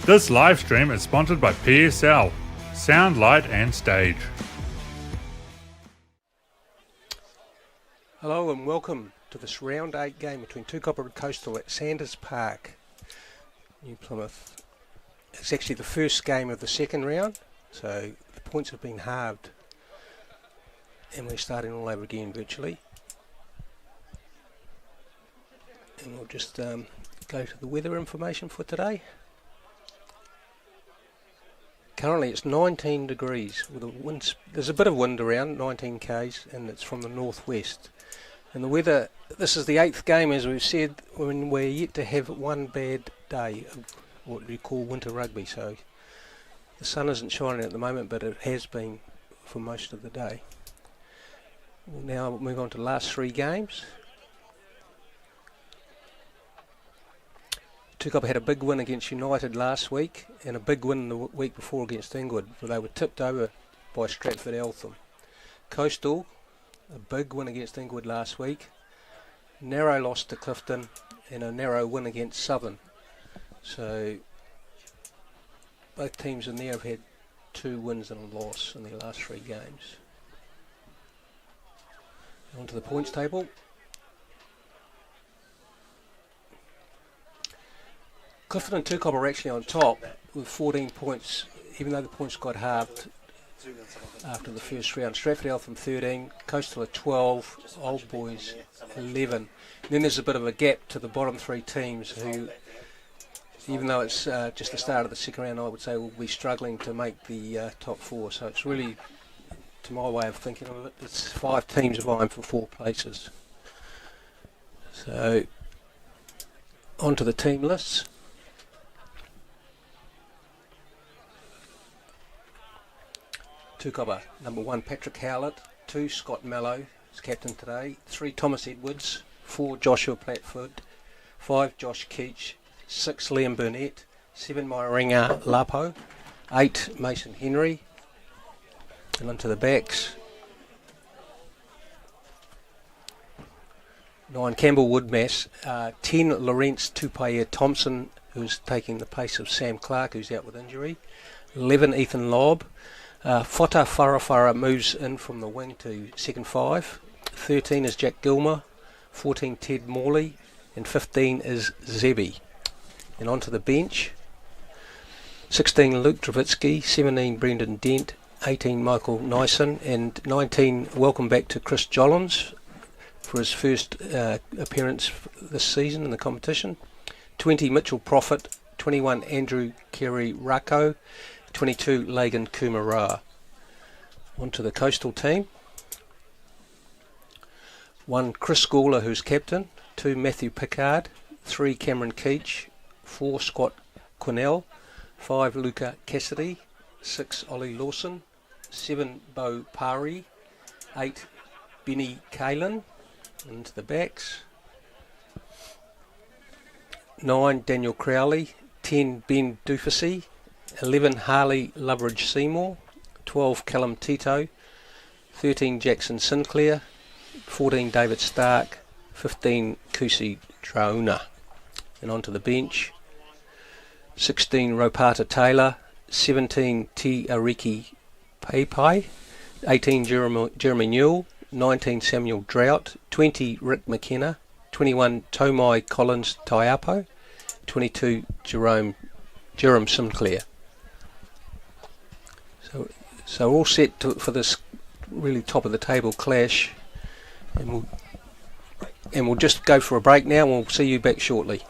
This live stream is sponsored by PSL, Sound, Light and Stage. Hello and welcome to this round 8 game between Tukapa and Coastal at Sanders Park, New Plymouth. It's actually the first game of the second round, so the points have been halved and we're starting all over again virtually. And we'll just go to the weather information for today. Currently it's 19 degrees with a wind. There's a bit of wind around, 19 k's, and it's from the northwest. And the weather, this is the 8th game, as we've said, when we're yet to have one bad day of what we call winter rugby. So the sun isn't shining at the moment, but it has been for most of the day. We'll now move on to the last 3 games. Tukapa had a big win against United last week and a big win the week before against Inglewood, but they were tipped over by Stratford Eltham. Coastal, a big win against Inglewood last week, narrow loss to Clifton and a narrow win against Southern. So both teams in there have had 2 wins and a loss in their last 3 games. On to the points table. Clifton and Tukapa are actually on top with 14 points, even though the points got halved after the first round. Stratford Eltham 13, Coastal at 12, Old Boys 11. And then there's a bit of a gap to the bottom 3 teams who, even though it's just the start of the second round, I would say will be struggling to make the top 4. So it's really, to my way of thinking of it, it's 5 teams vying for 4 places. So on to the team lists. Tukapa, number 1 Patrick Howlett, 2 Scott Mallow is captain today, 3 Thomas Edwards, 4 Joshua Platford, 5 Josh Keach, 6 Liam Burnett, 7 Mairinga Lapo, 8 Mason Henry, and onto the backs. 9 Campbell Woodmass, 10 Lawrence Tupaia Thompson, who's taking the place of Sam Clark, who's out with injury, 11 Ethan Lobb, Fota Farafara moves in from the wing to second 5. 13 is Jack Gilmer, 14 Ted Morley, and 15 is Zebi. And onto the bench. 16 Luke Dravitsky, 17 Brendan Dent, 18 Michael Nyson, and 19 welcome back to Chris Jollins for his first appearance this season in the competition. 20 Mitchell Prophet, 21 Andrew Kerry Rako, 22 Lagan Kumara. On to the Coastal team. 1 Chris Gawler, who's captain, 2 Matthew Pickard, 3 Cameron Keach, 4 Scott Quinnell, 5 Luca Cassidy, 6 Ollie Lawson, 7 Bo Pari, 8 Benny Kalin, into the backs. 9 Daniel Crowley, 10 Ben Dufusy, 11 Harley Loveridge Seymour, 12 Callum Tito, 13 Jackson Sinclair, 14 David Stark, 15 Kusi Trauna. And onto the bench. 16 Ropata Taylor, 17 T Ariki Paipai, 18 Jeremy Newell, 19 Samuel Drought, 20 Rick McKenna, 21 Tomai Collins Taiapo, 22 Jerome Sinclair. So all set for this really top of the table clash, and we'll just go for a break now, and we'll see you back shortly.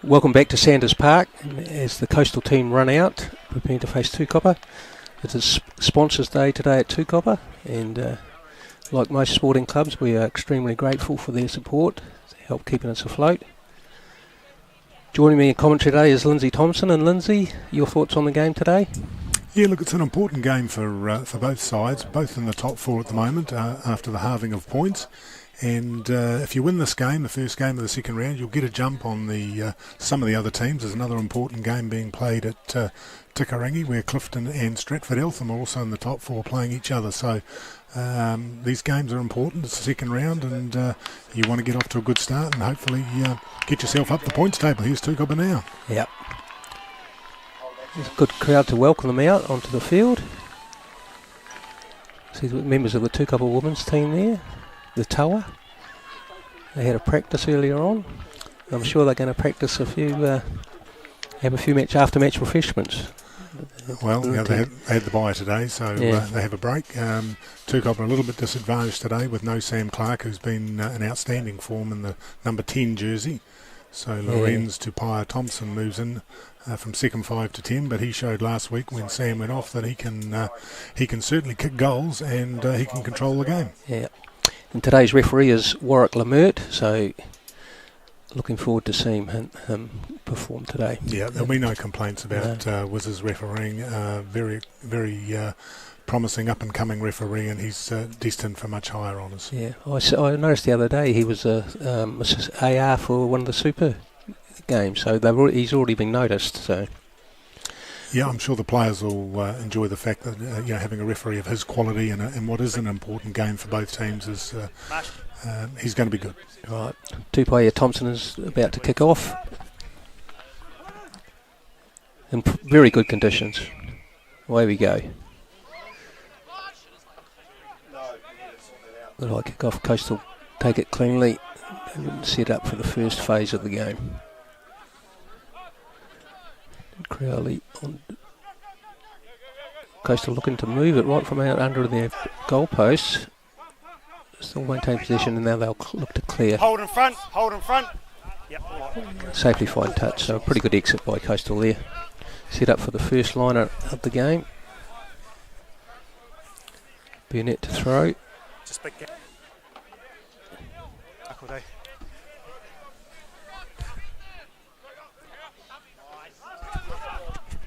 Welcome back to Sanders Park as the Coastal team run out, preparing to face Tukapa. It is Sponsors Day today at Tukapa, and like most sporting clubs, we are extremely grateful for their support to help keeping us afloat. Joining me in commentary today is Lindsay Thompson. And Lindsay, your thoughts on the game today? Yeah, look, it's an important game for both sides, both in the top four at the moment after the halving of points. And if you win this game, the first game of the second round, you'll get a jump on the some of the other teams. There's another important game being played at Tikarangi, where Clifton and Stratford Eltham are also in the top four playing each other. So these games are important. It's the second round, and you want to get off to a good start and hopefully get yourself up the points table. Here's Tukapa now. Yep. There's a good crowd to welcome them out onto the field. See the members of the Tukapa women's team there. The Tawa. They had a practice earlier on. I'm sure they're going to practice have a few after match refreshments. Well, they had the bye today, so they have a break. Tukapa are a little bit disadvantaged today with no Sam Clark, who's been in outstanding form in the number 10 jersey. So Lorenz Tukapa Thompson moves in from second 5 to 10, but he showed last week when Sam went off that he can certainly kick goals and he can control the game. Yeah. And today's referee is Warwick Lamert, so looking forward to seeing him perform today. Yeah, there'll be no complaints about Wiz's refereeing. Very, very promising up-and-coming referee, and he's destined for much higher honours. Yeah, I noticed the other day he was AR for one of the Super games, so he's already been noticed. So. Yeah, I'm sure the players will enjoy the fact that having a referee of his quality in what is an important game for both teams is he's going to be good. Right, two-player Thompson is about to kick off in very good conditions. Away we go. I'll kick off. Coastal take it cleanly and set up for the first phase of the game. Crowley on. Coastal looking to move it right from out under their goalposts. Still maintain possession, and now they'll look to clear. Hold in front. Yep. Safely fine touch, so a pretty good exit by Coastal there. Set up for the first liner of the game. Burnett to throw. Just big game.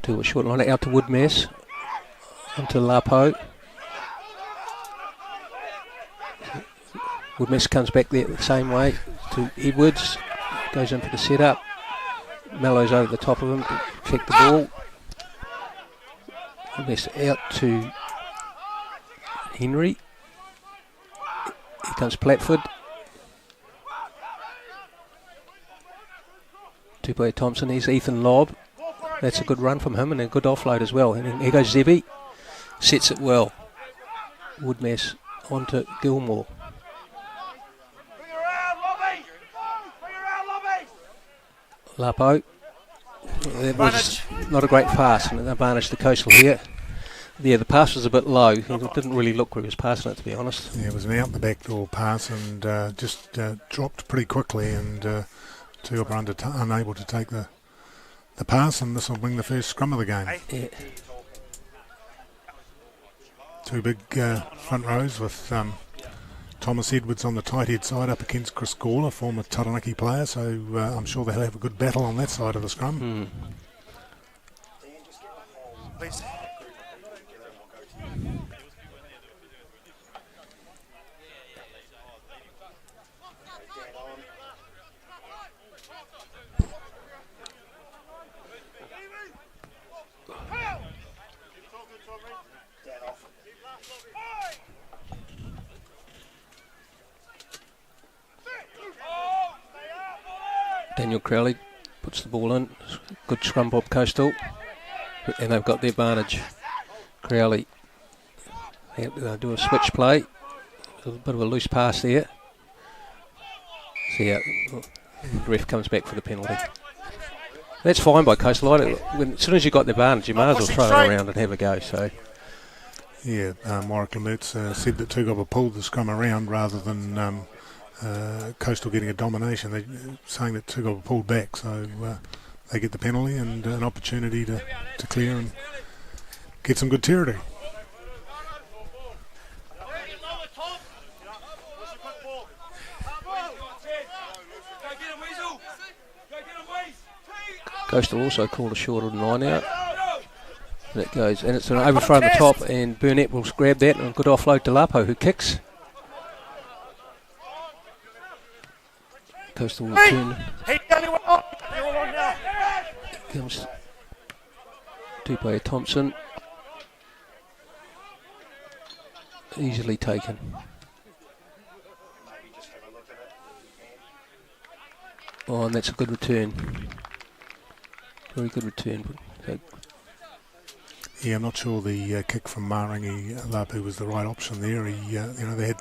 To a short liner out to Woodmess. Onto Lapo. Woodmess comes back there the same way to Edwards. Goes in for the setup. Mellows over the top of him to check the ball. Woodmess out to Henry. Here comes Platford. Two-player Thompson. Here's Ethan Lobb. That's a good run from him and a good offload as well. And here goes Zebby. Sets it well. Woodmess onto Gilmore. Lapo. That was not a great pass, and an advantage to Coastal here. Yeah, the pass was a bit low. He didn't really look where he was passing it, to be honest. Yeah, it was an out the back door pass and just dropped pretty quickly, and Tukapa unable to take the pass, and this will bring the first scrum of the game. Yeah. Two big front rows with Thomas Edwards on the tight head side up against Chris Gawler, former Taranaki player, so I'm sure they'll have a good battle on that side of the scrum. Please. Daniel Crowley puts the ball in. Good scrum bob Coastal. And they've got the advantage. Crowley. They'll do a switch play. A bit of a loose pass there. See how the ref comes back for the penalty. That's fine by Coastal. As soon as you've got the advantage, you might as well throw it around and have a go. So, yeah, Warwick Lamert said that Tukapa pulled the scrum around rather than Coastal getting a domination. They're saying that Tukapa pulled back, so they get the penalty and an opportunity to clear and get some good territory. Coastal also called a short of 9 out. And it goes, and it's an overthrow on the top, and Burnett will grab that, and a good offload to Lapo, who kicks. Coastal will turn. Comes Tukapa Thompson. Easily taken. Oh, and that's a good return. Very good return. Yeah, I'm not sure the kick from Marangi Lapu was the right option there. He, they had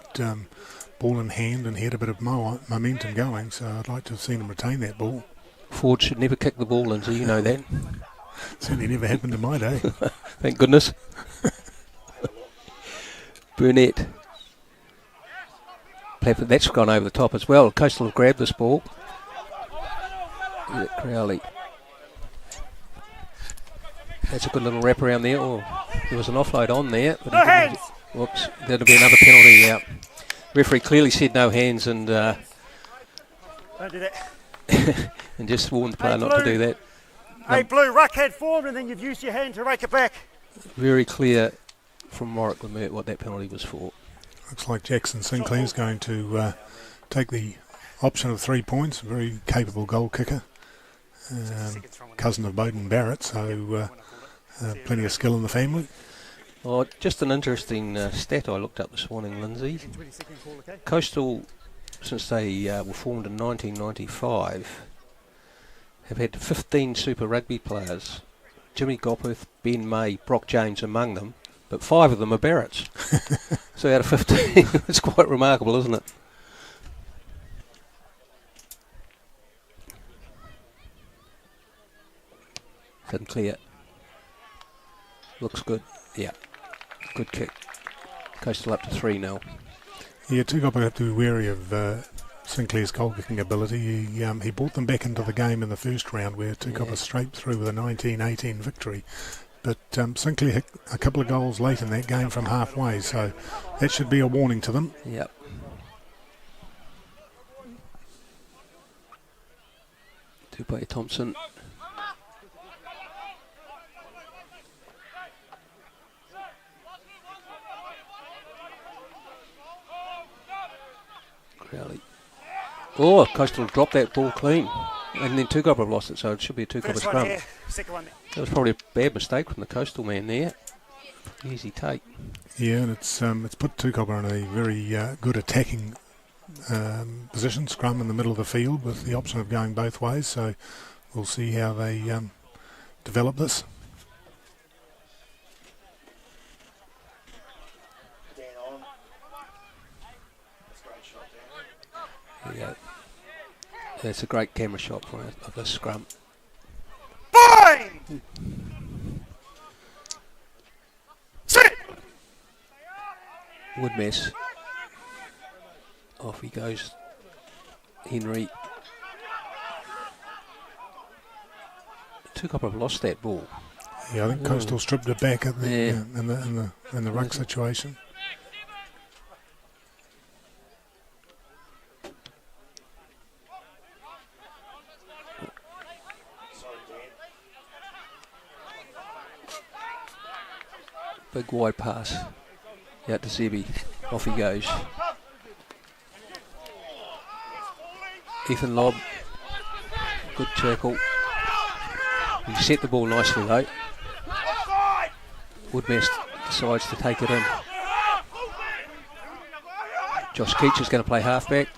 ball in hand and he had a bit of momentum going, so I'd like to have seen him retain that ball. Ford should never kick the ball in, so you know that. Certainly never happened in my day. Thank goodness. Burnett. That's gone over the top as well. Coastal have grabbed this ball. Crowley. That's a good little wrap around there. Oh, there was an offload on there. But no hands! Whoops, that'll be another penalty out. Referee clearly said no hands and Don't do that. and just warned the player not to do that. Hey, Blue, ruck had formed and then you've used your hand to rake it back. Very clear from Warwick Lamert what that penalty was for. Looks like Jackson Sinclair's going to take the option of 3 points. A very capable goal kicker. Cousin of Bowden Barrett, so plenty of skill in the family. Oh, just an interesting stat I looked up this morning, Lindsay. Coastal, since they were formed in 1995, have had 15 Super Rugby players. Jimmy Gopworth, Ben May, Brock James among them, but 5 of them are Barretts. So out of 15, it's quite remarkable, isn't it? Sinclair. Looks good. Yeah. Good kick. Coastal up to 3-0. Yeah, Tukapa have to be wary of Sinclair's goal kicking ability. He brought them back into the game in the first round where Tukapa scraped through with a 19-18 victory. But Sinclair hit a couple of goals late in that game from halfway, so that should be a warning to them. Yep. Tukapa Thompson. Crowley. Oh, Coastal dropped that ball clean. And then Tukapa have lost it, so it should be a Tukapa scrum. That was probably a bad mistake from the Coastal man there. Easy take. Yeah, and it's put Tukapa in a very good attacking position, scrum in the middle of the field with the option of going both ways, so we'll see how they develop this. Yeah, that's a great camera shot of the scrum. Bang! Sit! Woodmess. Off he goes. Henry. Tukapa have lost that ball. Yeah, I think Coastal stripped it back at the, in the ruck situation. Big wide pass out to Zebi. Off he goes. Ethan Lobb. Good tackle. He set the ball nicely though. Woodmest decides to take it in. Josh Keach is going to play halfback.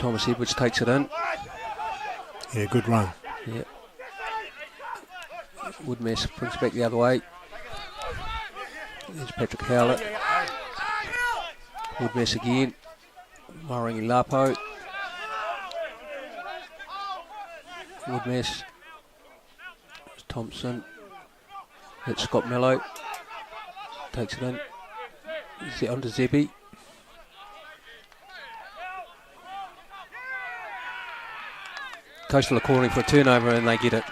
Thomas Edwards takes it in. Yeah, good run. Yeah. Woodmess brings back the other way. There's Patrick Howlett. Woodmess again. Marangi Lapo. Woodmess. Thompson. It's Scott Mello. Takes it in. Onto Zebi. Coastal are calling for a turnover and they get it.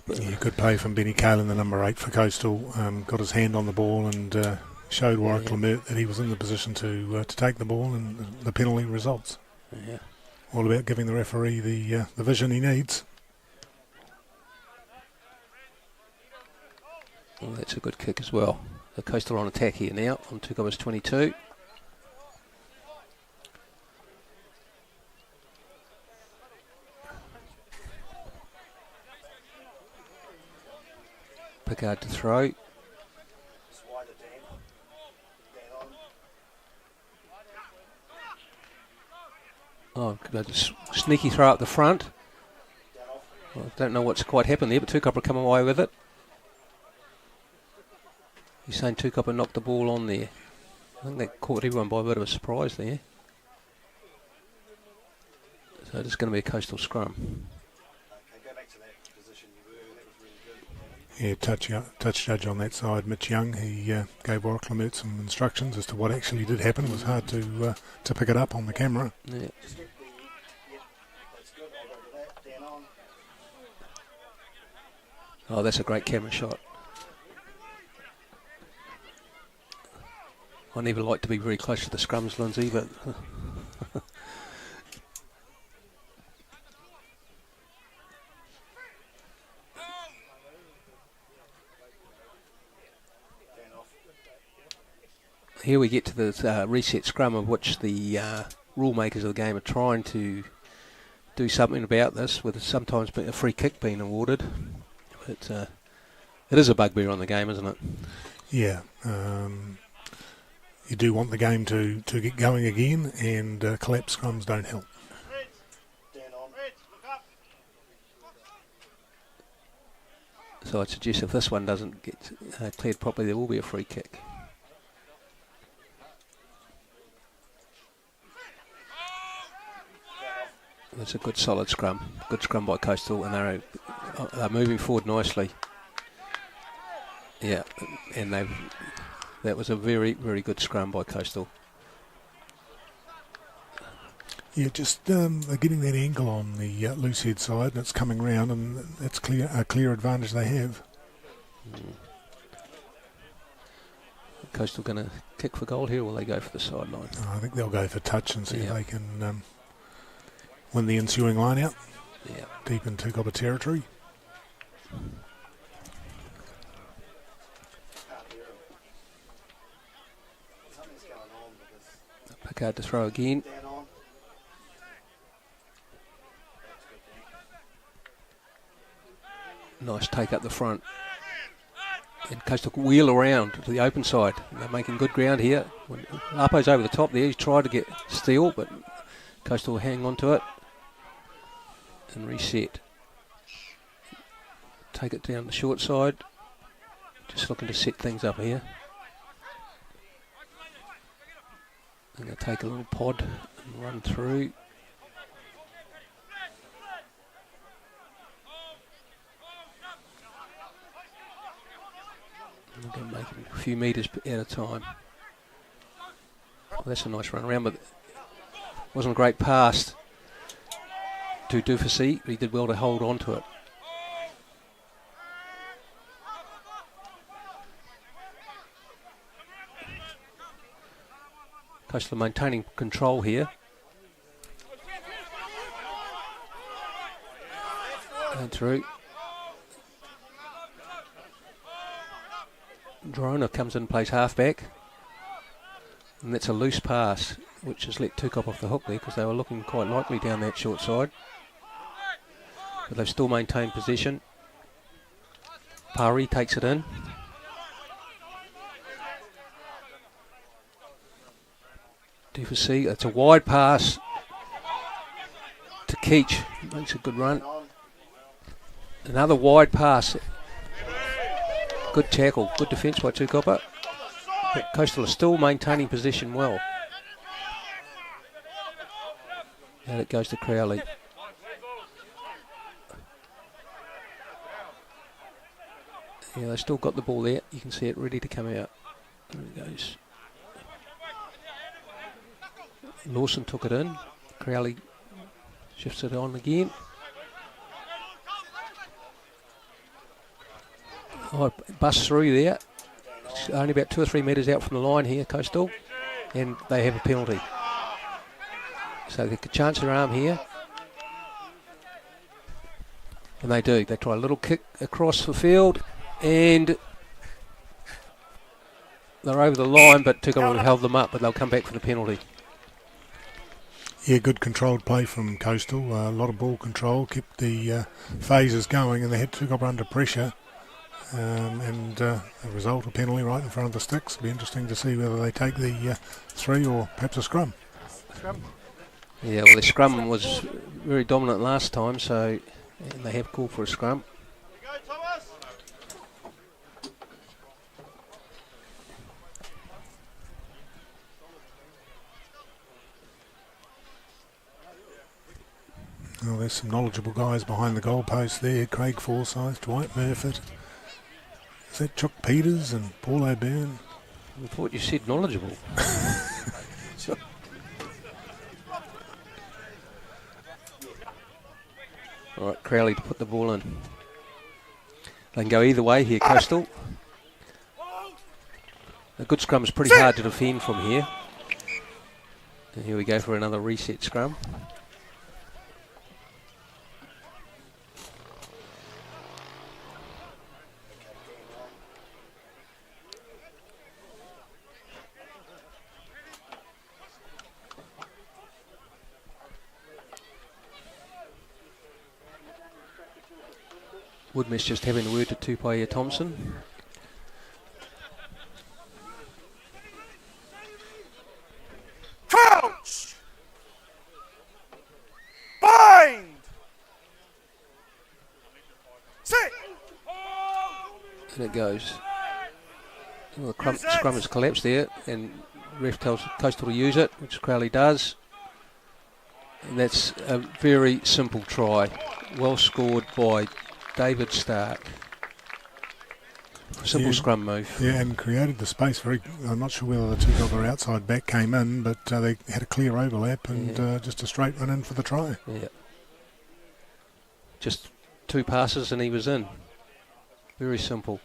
Yeah, good play from Benny Calen, the number 8 for Coastal. Got his hand on the ball and showed Warwick Lamert that he was in the position to take the ball, and the penalty results. Yeah. All about giving the referee the vision he needs. Well, that's a good kick as well. The Coastal on attack here now on Tukapa's 22. Pickard to throw. Oh, sneaky throw up the front. Well, I don't know what's quite happened there, but Tukapa come away with it. He's saying Tukapa knocked the ball on there. I think that caught everyone by a bit of a surprise there. So it's going to be a Coastal scrum. Yeah, touch judge on that side, Mitch Young. He gave Warwick Lamert some instructions as to what actually did happen. It was hard to pick it up on the camera. Yeah. Oh, that's a great camera shot. I never like to be very close to the scrums, Lindsay, but here we get to the reset scrum, of which the rule makers of the game are trying to do something about this, with sometimes a free kick being awarded. But it is a bugbear on the game, isn't it? Yeah. You do want the game to get going again, and collapsed scrums don't help. So I'd suggest if this one doesn't get cleared properly, there will be a free kick. That's a good solid scrum. Good scrum by Coastal, and they're moving forward nicely. Yeah, and that was a very, very good scrum by Coastal. Yeah, just they're getting that angle on the loose head side, and it's coming round, and it's a clear advantage they have. Coastal going to kick for goal here, or will they go for the sideline? I think they'll go for touch and see if they can win the ensuing line out. Yeah. Deep in Tukapa territory. Pickard to throw again. Nice take up the front. And Coastal wheel around to the open side. They're making good ground here. Lapo's over the top there. He's tried to get steal, but Coastal will hang on to it and reset. Take it down the short side. Just looking to set things up here. I'm going to take a little pod and run through. I'm going to make it a few metres at a time. Well, that's a nice run around, but wasn't a great pass to Dufusy, but he did well to hold on to it. Coastal maintaining control here. And through. Drona comes in and plays halfback. And that's a loose pass, which has let Tukapa off the hook there, because they were looking quite likely down that short side. But they've still maintained possession. Pari takes it in. Dufusy, it's a wide pass to Keach. Makes a good run. Another wide pass. Good tackle, good defence by Tukapa. But Coastal are still maintaining possession well. And it goes to Crowley. Yeah, they've still got the ball there. You can see it ready to come out. There it goes. Lawson took it in. Crowley shifts it on again. Oh, busts through there. It's only about 2 or 3 metres out from the line here, Coastal. And they have a penalty. So they could chance their arm here. And they do. They try a little kick across the field. And they're over the line, but Tukapa held them up, but they'll come back for the penalty. Yeah, good controlled play from Coastal. A lot of ball control, kept the phases going, and they had Tukapa under pressure. The result, a penalty right in front of the sticks. It'll be interesting to see whether they take the 3 or perhaps a scrum. Yeah, well, the scrum was very dominant last time, so they have called for a scrum. Well, there's some knowledgeable guys behind the goalpost there. Craig Forsyth, Dwight Murfitt. Is that Chuck Peters and Paul O'Byrne? I thought you said knowledgeable. All right, Crowley to put the ball in. They can go either way here, Coastal. A good scrum is pretty hard to defend from here. And here we go for another reset scrum. Woodmiss just having a word to Tukapa Thompson. Crouch! Bind! Sit! And it goes. Well, the scrum has collapsed there, and ref tells Coastal to use it, which Crowley does. And that's a very simple try. Well scored by David Stark. Simple scrum move. Yeah, and created the space. I'm not sure whether the Tukapa outside back came in, but they had a clear overlap and just a straight run in for the try. Yeah. Just 2 passes and he was in. Very simple.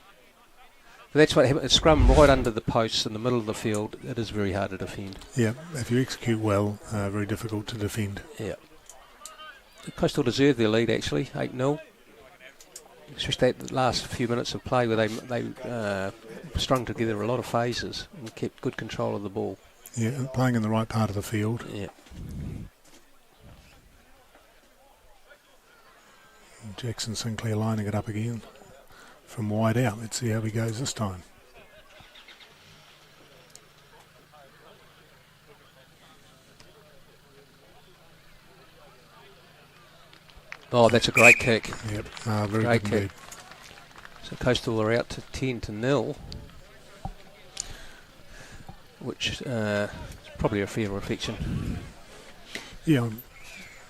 But that's what happened. A scrum right under the posts in the middle of the field. It is very hard to defend. Yeah, if you execute well, very difficult to defend. Yeah. Coastal deserved their lead actually, 8-0. Especially that last few minutes of play where they strung together a lot of phases and kept good control of the ball. Yeah, playing in the right part of the field. Yeah. Jackson Sinclair lining it up again from wide out. Let's see how he goes this time. Oh, that's a great kick. Yep, very great good kick. indeed. So Coastal are out to 10-0, which is probably a fair reflection. Yeah, I'm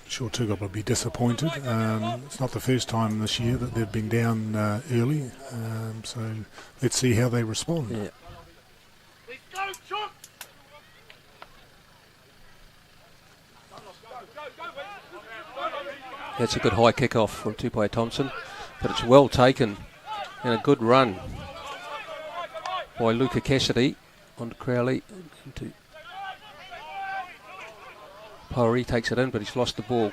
sure Tukapa will be disappointed. It's not the first time this year that they've been down early, so let's see how they respond. Yeah. That's a good high kick-off from Tukapa Thompson, but it's well taken and a good run by Luca Cassidy onto Crowley. Poiree takes it in, but he's lost the ball.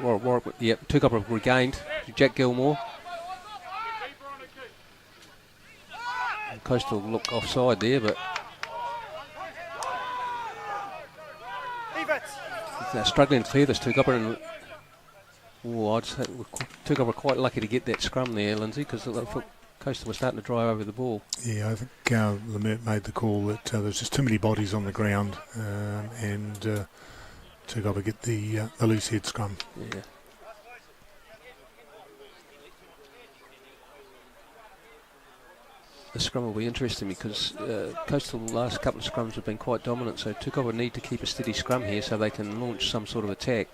Tukapa regained. Jack Gilmore. And Coastal look offside there, but they're struggling to clear this. Tukapa and I'd say Tukapa quite lucky to get that scrum there, Lindsay, because Coastal was starting to drive over the ball. Yeah, I think Lemert made the call that there's just too many bodies on the ground, and Tukapa get the loose head scrum. Yeah. The scrum will be interesting because Coastal the last couple of scrums have been quite dominant, so Tukapa need to keep a steady scrum here so they can launch some sort of attack.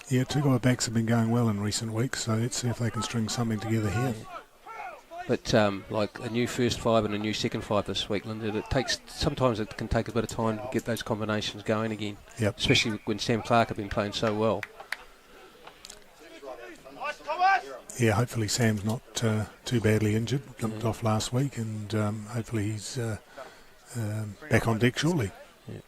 Yeah, Tukapa backs have been going well in recent weeks, so let's see if they can string something together here. But like a new first five and a new second five this week, Linda, sometimes it can take a bit of time to get those combinations going again. Yep. Especially when Sam Clark have been playing so well. Yeah, hopefully Sam's not too badly injured. Limped off last week, and hopefully he's back on deck shortly. Yeah.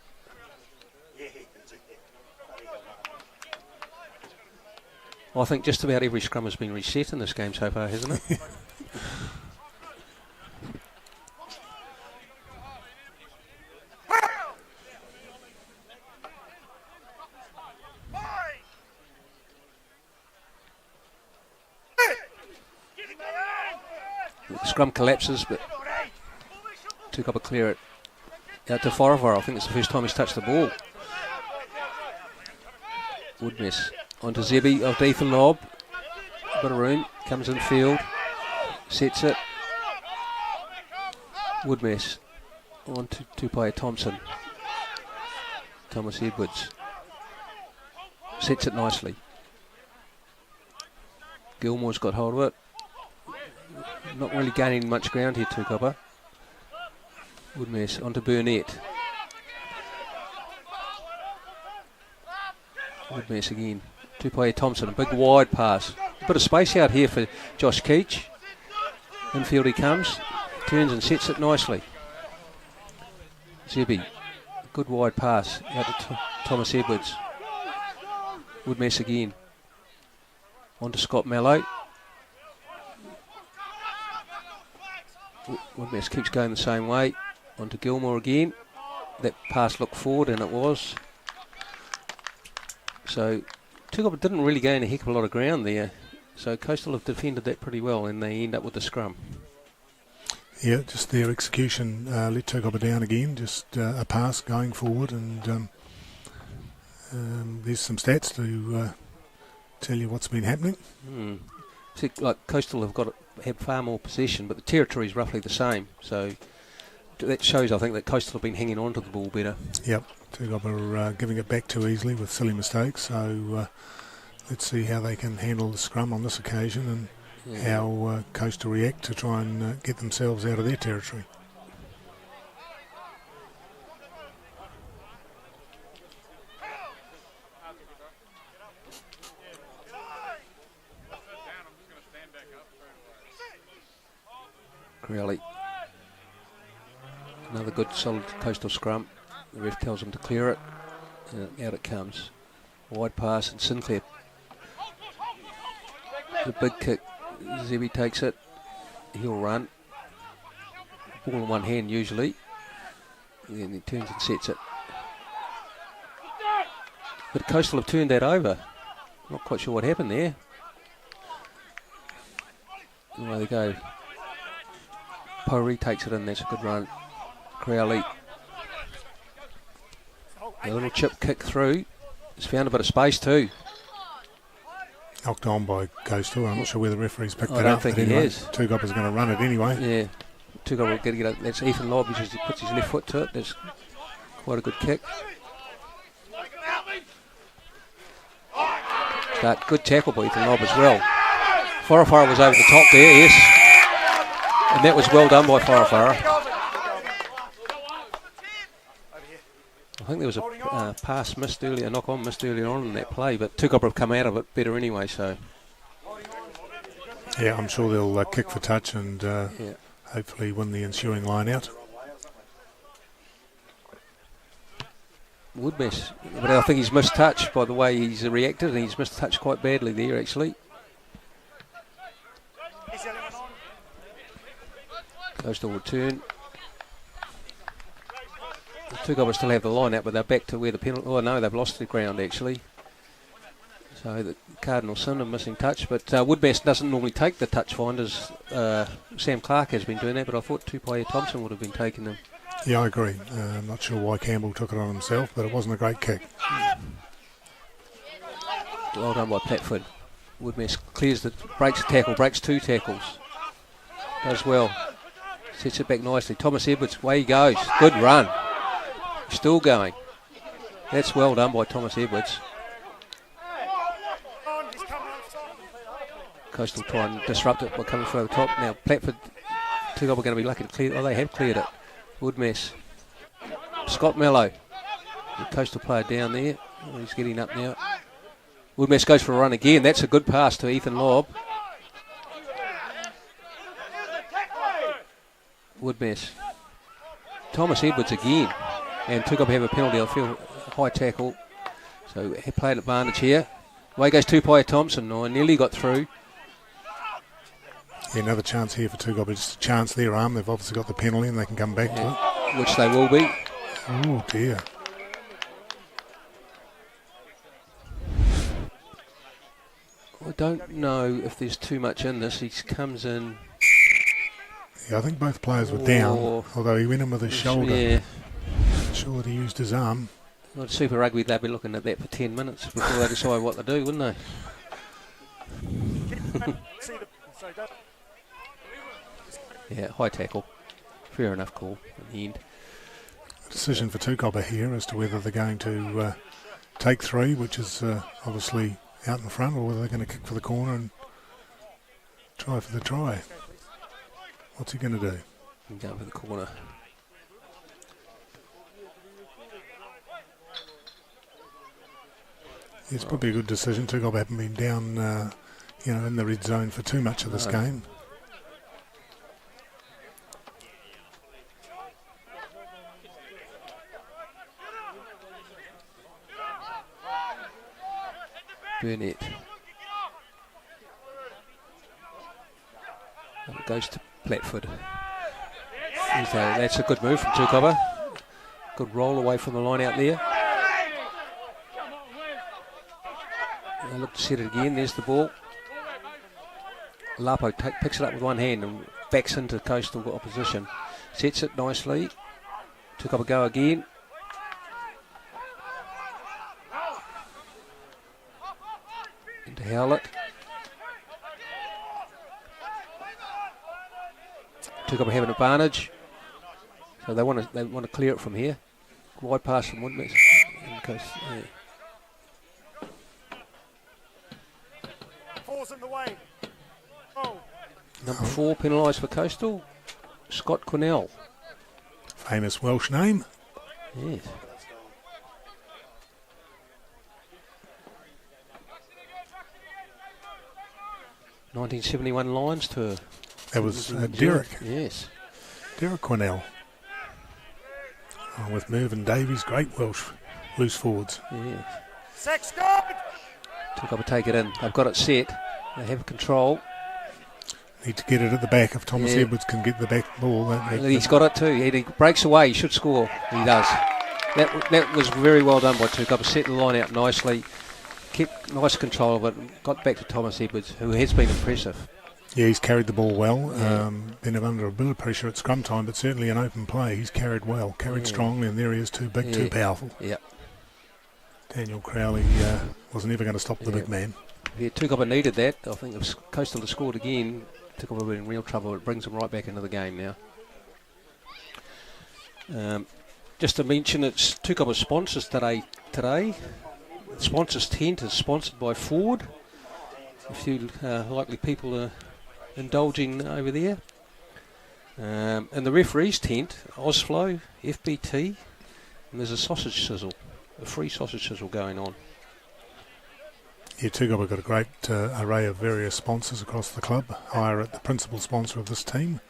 I think just about every scrum has been reset in this game so far, hasn't it? The scrum collapses, but Tukapa clear it out to Forafara. I think it's the first time he's touched the ball. Would miss. On to Zebi of Ethan Lobb. Bit of room. Comes in field. Sets it. Would miss. On to Tupai Thompson. Thomas Edwards. Sets it nicely. Gilmore's got hold of it. Not really gaining much ground here, Tukapa. Would miss. On to Burnett. Would miss again. Tupai Thompson, a big wide pass. A bit of space out here for Josh Keach. Infield he comes. Turns and sets it nicely. Zebi. Good wide pass out to Thomas Edwards. Would miss again. On to Scott Mallow. Woodmess keeps going the same way. On to Gilmore again. That pass looked forward, and it was. So Tukapa didn't really gain a heck of a lot of ground there. So Coastal have defended that pretty well, and they end up with the scrum. Yeah, just their execution let Tukapa down again. Just a pass going forward, and there's some stats to tell you what's been happening. See, like Coastal have far more possession, but the territory is roughly the same. So that shows, I think, that Coastal have been hanging on to the ball better. Yep, Tukapa are giving it back too easily with silly mistakes. So let's see how they can handle the scrum on this occasion, and how Coastal react to try and get themselves out of their territory. Crowley. Another good solid Coastal scrum. The ref tells him to clear it. And out it comes. Wide pass and Sinclair. The big kick. Zebi takes it. He'll run. Ball in one hand usually. Then he turns and sets it. But Coastal have turned that over. Not quite sure what happened there. Away they go. Pori takes it in, that's a good run. Crowley. A little chip kick through. He's found a bit of space too. Knocked on by Coastal. I'm not sure where the referee's picked that up. I don't think he anyway, has. Tukapa's going to run it anyway. Yeah. Tukapa will get it. That's Ethan Lobb. He puts his left foot to it. That's quite a good kick. But good tackle by Ethan Lobb as well. Forafara was over the top there, yes. And that was well done by Forafara. I think there was a pass missed earlier, a knock-on missed earlier on in that play, but Tukapa have come out of it better anyway, so. Yeah, I'm sure they'll kick for touch and hopefully win the ensuing line out. Would miss, but I think he's missed touch by the way he's reacted, and he's missed touch quite badly there actually. Coastal return. Tukapa still have the line out, but they're back to where the penalty. Oh no, they've lost the ground actually. So the Cardinal sin of missing touch, but Woodbass doesn't normally take the touch finders. Sam Clark has been doing that, but I thought Tupai Thompson would have been taking them. Yeah, I agree. I'm not sure why Campbell took it on himself, but it wasn't a great kick. Well done by Platford. Woodbass clears breaks the tackle, breaks two tackles. Does well. Sets it back nicely. Thomas Edwards, away he goes. Good run. Still going. That's well done by Thomas Edwards. Coastal try and disrupt it by coming through the top. Now Platford, Tukapa are going to be lucky to clear. Oh, they have cleared it. Woodmess. Scott Mello, the Coastal player down there. Oh, he's getting up now. Woodmess goes for a run again. That's a good pass to Ethan Lobb. Woodmess. Thomas Edwards again. And Tukapa have a penalty. I feel high tackle. So he played advantage here. Away goes Tupai Thompson. No, nearly got through. Yeah, another chance here for Tukapa. Just a chance their arm. They've obviously got the penalty and they can come back to it. Which they will be. Oh dear. I don't know if there's too much in this. He comes in. Yeah, I think both players were down, although he went in with his shoulder. Yeah. Not sure that he used his arm. Well, Super Rugby, they'd be looking at that for 10 minutes before they decide what to do, wouldn't they? Yeah, high tackle. Fair enough call in the end. Decision for Tukapa here as to whether they're going to take 3, which is obviously out in front, or whether they're going to kick for the corner and try for the try. What's he going to do? Going for the corner. It's probably a good decision. Tukapa haven't been down, in the red zone for too much of this game. Burnett. And it goes to Platford. That's a good move from Tukapa. Good roll away from the line out there. They look to set it again. There's the ball. Lapo picks it up with one hand and backs into Coastal opposition. Sets it nicely. Tukapa go again. Into Howlett. Tukapa have an advantage, so they want to clear it from here. Wide pass from Woodmess. Falls in the way. Oh. Number 4 penalised for Coastal. Scott Quinnell. Famous Welsh name. Yes. '71 Lions tour. That was Derek. Yes. Derek Quinnell. Oh, with Mervyn Davies, great Welsh loose forwards. Yes. Sexton! Tukapa take it in. They've got it set. They have control. Need to get it at the back. If Thomas Edwards can get the back ball. He's got it too. He breaks away. He should score. He does. That was very well done by Tukapa. Set the line out nicely. Kept nice control of it. Got back to Thomas Edwards, who has been impressive. Yeah, he's carried the ball well. Been under a bit of pressure at scrum time, but certainly an open play. He's carried well, carried strongly, and there he is, too big, too powerful. Yeah. Daniel Crowley was never going to stop the big man. Yeah, Tukapa needed that. I think if Coastal had scored again, Tukapa would be in real trouble. It brings them right back into the game now. Just to mention, it's Tukapa sponsors today. Sponsors tent is sponsored by Ford. A few likely people are indulging over there. And the referees tent, Osflow, FBT, and there's a sausage sizzle, a free sausage sizzle going on. Yeah, Tukapa got a great array of various sponsors across the club. Hire, the principal sponsor of this team.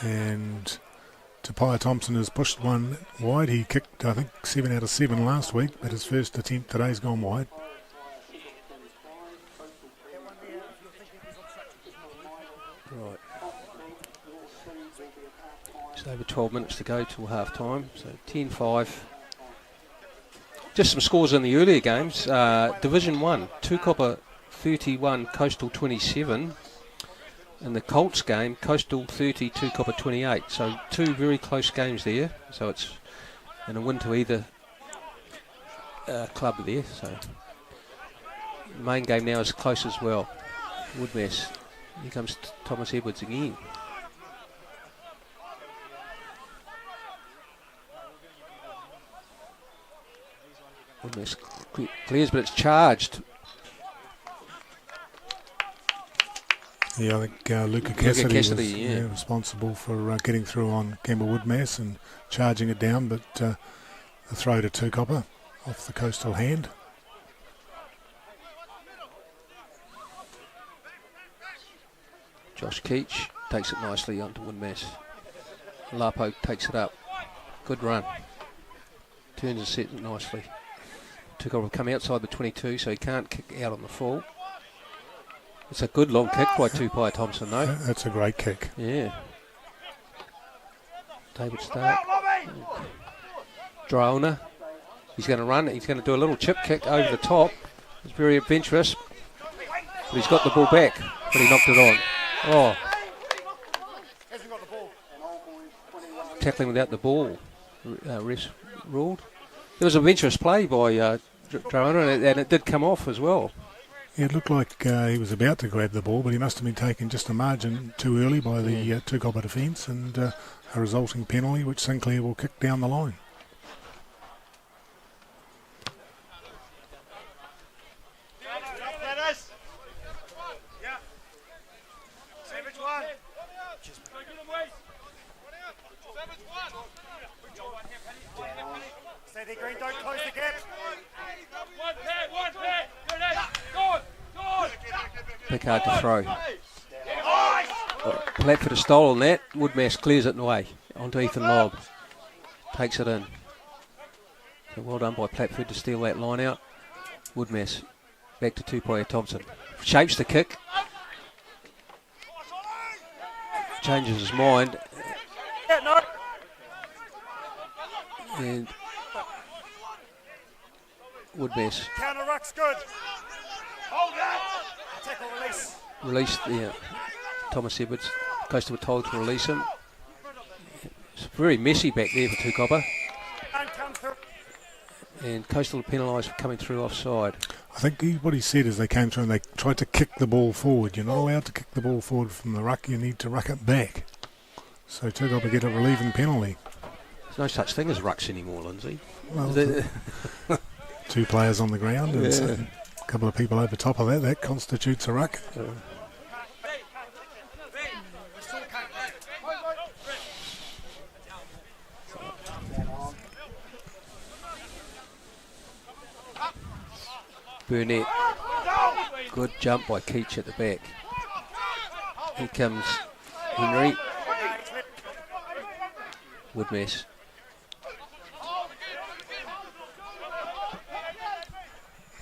And Tupai Thompson has pushed one wide. He kicked, I think, 7 out of 7 last week, but his first attempt today's gone wide. Right. Just over 12 minutes to go till half time, so 10-5. Just some scores in the earlier games. Division 1, Tukapa 31, Coastal 27. In the Colts game, Coastal 30, Tukapa 28. So 2 very close games there. So it's in a win to either club there. So the main game now is close as well. Woodmess. Here comes Thomas Edwards again. Woodmess clears, but it's charged. Yeah, I think Luca Cassidy was yeah. responsible for getting through on Campbell Woodmass and charging it down, but the throw to Tukapa off the coastal hand. Josh Keach takes it nicely onto Woodmass. Lapo takes it up. Good run. Turns and sets it nicely. Tukapa will come outside the 22, so he can't kick out on the full. It's a good long kick by Tupai Thompson, though. That's a great kick. Yeah. David Stark. Drona. He's going to run. He's going to do a little chip kick over the top. It's very adventurous. But he's got the ball back, but he knocked it on. Oh. Tackling without the ball. Refs ruled. It was a adventurous play by Drona, and it did come off as well. Yeah, it looked like he was about to grab the ball, but he must have been taken just a margin too early by the Tukapa defence, and a resulting penalty, which Sinclair will kick down the line. Stay there, Green, don't close the gap. Pickard to throw. Platford has stolen that. Woodmass clears it away onto Ethan Lobb. Takes it in. So well done by Platford to steal that line out. Woodmass back to Tupai Thompson. Shapes the kick. Changes his mind. And Woodmass. Counter ruck's good. Hold that. Tackle release. Released, Thomas Edwards. Coastal were told to release him. It's very messy back there for Tukapa. And Coastal were penalised for coming through offside. I think what he said is they came through and they tried to kick the ball forward. You're not allowed to kick the ball forward from the ruck. You need to ruck it back. So Tukapa get a relieving penalty. There's no such thing as rucks anymore, Lindsay. Well, two players on the ground and a couple of people over top of that. That constitutes a ruck. Burnett. Good jump by Keach at the back. Here comes Henry. Woodmass.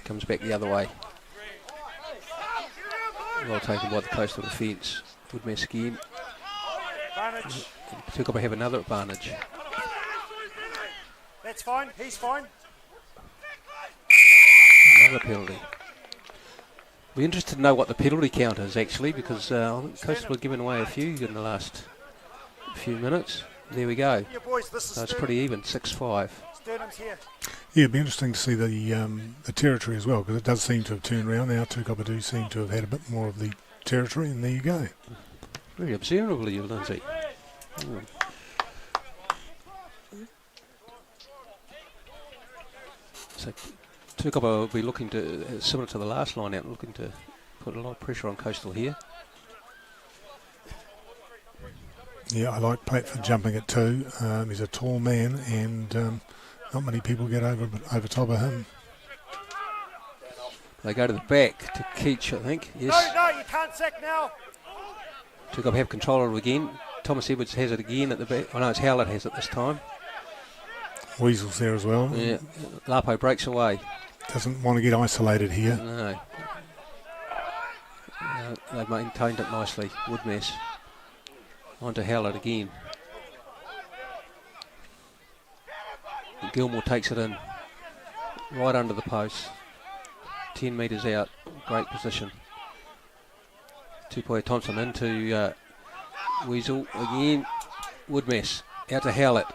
Comes back the other way. Well taken by the coastal defence. Woodmass again. Tukapa have another advantage. That's fine, he's fine. Another penalty. We're interested to know what the penalty count is actually, because I think Coastal were giving away a few in the last few minutes. There we go. So it's pretty even, 6-5. Here. Yeah, it'd be interesting to see the territory as well, because it does seem to have turned around now. Tukapa do seem to have had a bit more of the territory, and there you go. Very observable, Lindsay. So Tukapa will be looking to, similar to the last line out, looking to put a lot of pressure on Coastal here. Yeah, I like Platford jumping at two. He's a tall man, and not many people get over top of him. They go to the back to Keach, I think. Yes. No, you can't sack now. Tukapa have control of it again. Thomas Edwards has it again at the back. Oh no, it's Howlett has it this time. Weasel's there as well. Yeah, Lapo breaks away. Doesn't want to get isolated here. No. They've maintained it nicely. Woodmass. On to Howlett again. Gilmore takes it in. Right under the post. 10 metres out. Great position. Tupai Thompson into Weasel again. Woodmass. Out to Howlett.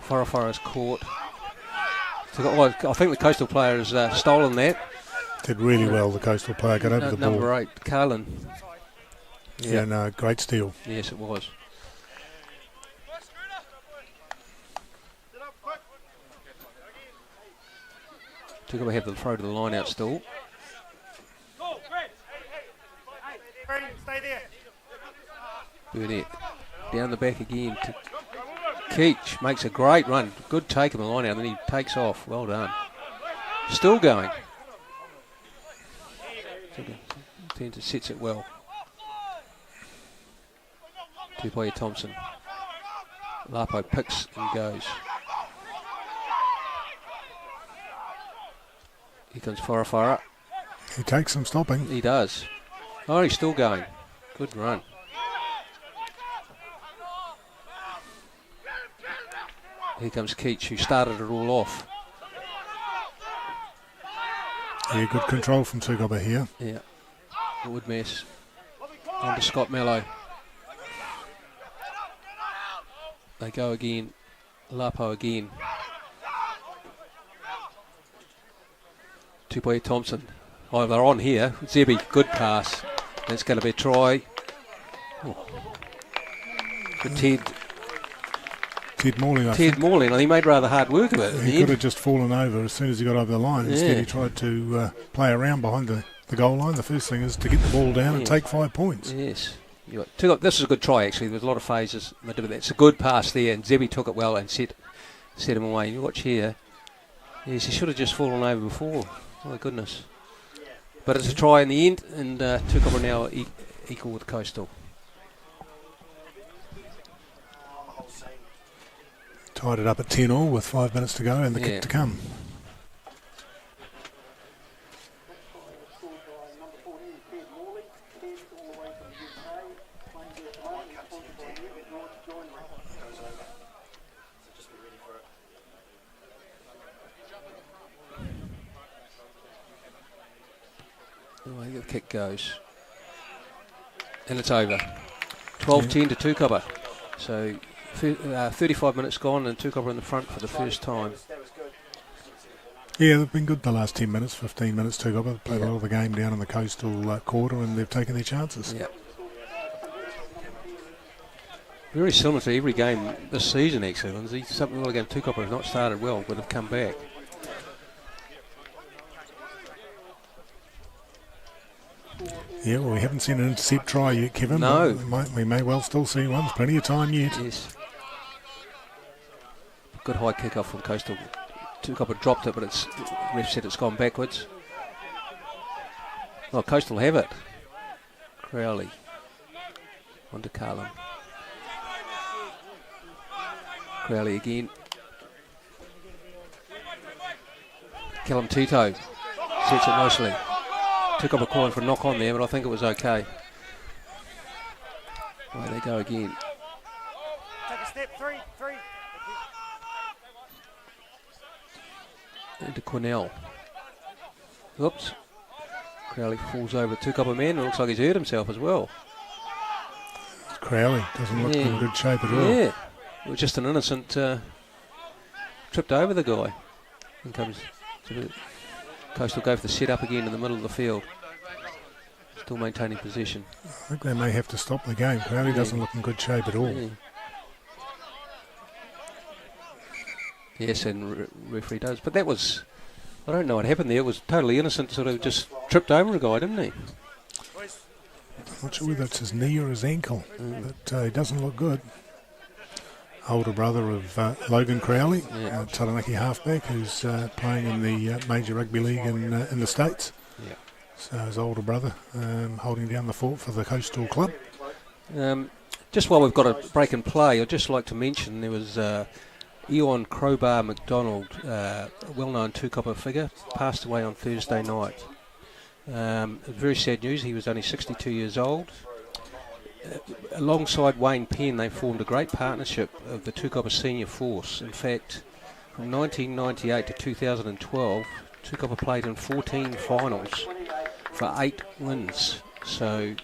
Farafara's caught. I think the Coastal player has stolen that. Did really well, the Coastal player. Got over the ball. Number 8, Carlin. Yeah, no, great steal. Yes, it was. Tukapa have the throw to the line out still. Burnett down the back again to Keach. Makes a great run. Good take on the line out, and then he takes off. Well done. Still going. Sets it well. Tukapa Thompson. Lapo picks and goes. Here comes Farafara. He takes some stopping. He does. Oh, he's still going. Good run. Here comes Keach, who started it all off. Yeah, good control from Tukapa here. Yeah. Good mess. On to Scott Mello. They go again. Lapo again. Tukapa Thompson. Oh, they're on here. Zebi, good pass. That's going to be a try. Oh. For Ted Morley, I Ted think. Morley, and he made rather hard work of it. He could have just fallen over as soon as he got over the line. Instead, he tried to play around behind the goal line. The first thing is to get the ball down and take 5 points. Yes. This is a good try, actually. There's a lot of phases. It's a good pass there, and Zebi took it well and set him away. You watch here. Yes, he should have just fallen over before. Oh, my goodness. But it's a try in the end, and Tukapa now equal with Coastal. Tied it up at 10-all with 5 minutes to go and the kick to come. Away the kick goes. And it's over. 12-10 to Tukapa. So 35 minutes gone and Tukapa in the front for the first time. Yeah, they've been good the last 10 minutes, 15 minutes. Tukapa have played a lot of the game down in the coastal quarter and they've taken their chances. Yep. Very similar to every game this season, actually, Lindsay. Something like against Tukapa have not started well, but have come back. Yeah, well, we haven't seen an intercept try yet, Kevin. No. We may well still see one. There's plenty of time yet. Yes. Good high kick-off from Coastal. Tukapa dropped it, but ref said it's gone backwards. Oh, Coastal have it. Crowley. On to Carlin. Crowley again. Callum Tito sets it nicely. Took up a calling for a knock on there, but I think it was okay. Away they go again. Take a step, three. Into Cornell. Oops. Crowley falls over Tukapa man. It looks like he's hurt himself as well. Crowley doesn't look in good shape at all. Yeah. It was just an innocent tripped over the guy. And comes to Coastal go for the set up again in the middle of the field. Still maintaining possession. I think they may have to stop the game. Crowley doesn't look in good shape at all. Yeah. Yes, and referee does. But that was, I don't know what happened there. It was totally innocent, sort of just tripped over a guy, didn't he? I'm not sure whether it's his knee or his ankle, but he doesn't look good. Older brother of Logan Crowley, Taranaki halfback, who's playing in the Major Rugby League in the States. Yeah. So his older brother holding down the fort for the Coastal Club. Just while we've got a break and play, I'd just like to mention there was Ewan Crowbar McDonald, a well-known Tukapa figure, passed away on Thursday night. Very sad news. He was only 62 years old. Alongside Wayne Penn, they formed a great partnership of the Tukapa senior force. In fact, from 1998 to 2012, Tukapa played in 14 finals for 8 wins. So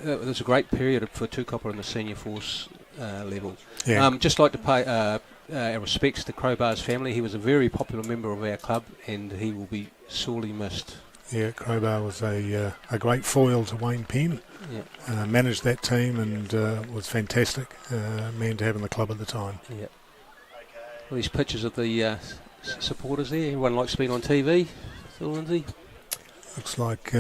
it was a great period for Tukapa in the senior force level. Yeah. Just like to pay our respects to Crowbar's family. He was a very popular member of our club and he will be sorely missed. Yeah, Crowbar was a great foil to Wayne Penn. Yeah. Managed that team and was fantastic man to have in the club at the time. Yeah. All these pictures of the supporters there. Everyone likes being on TV. Phil Lindsay. Looks like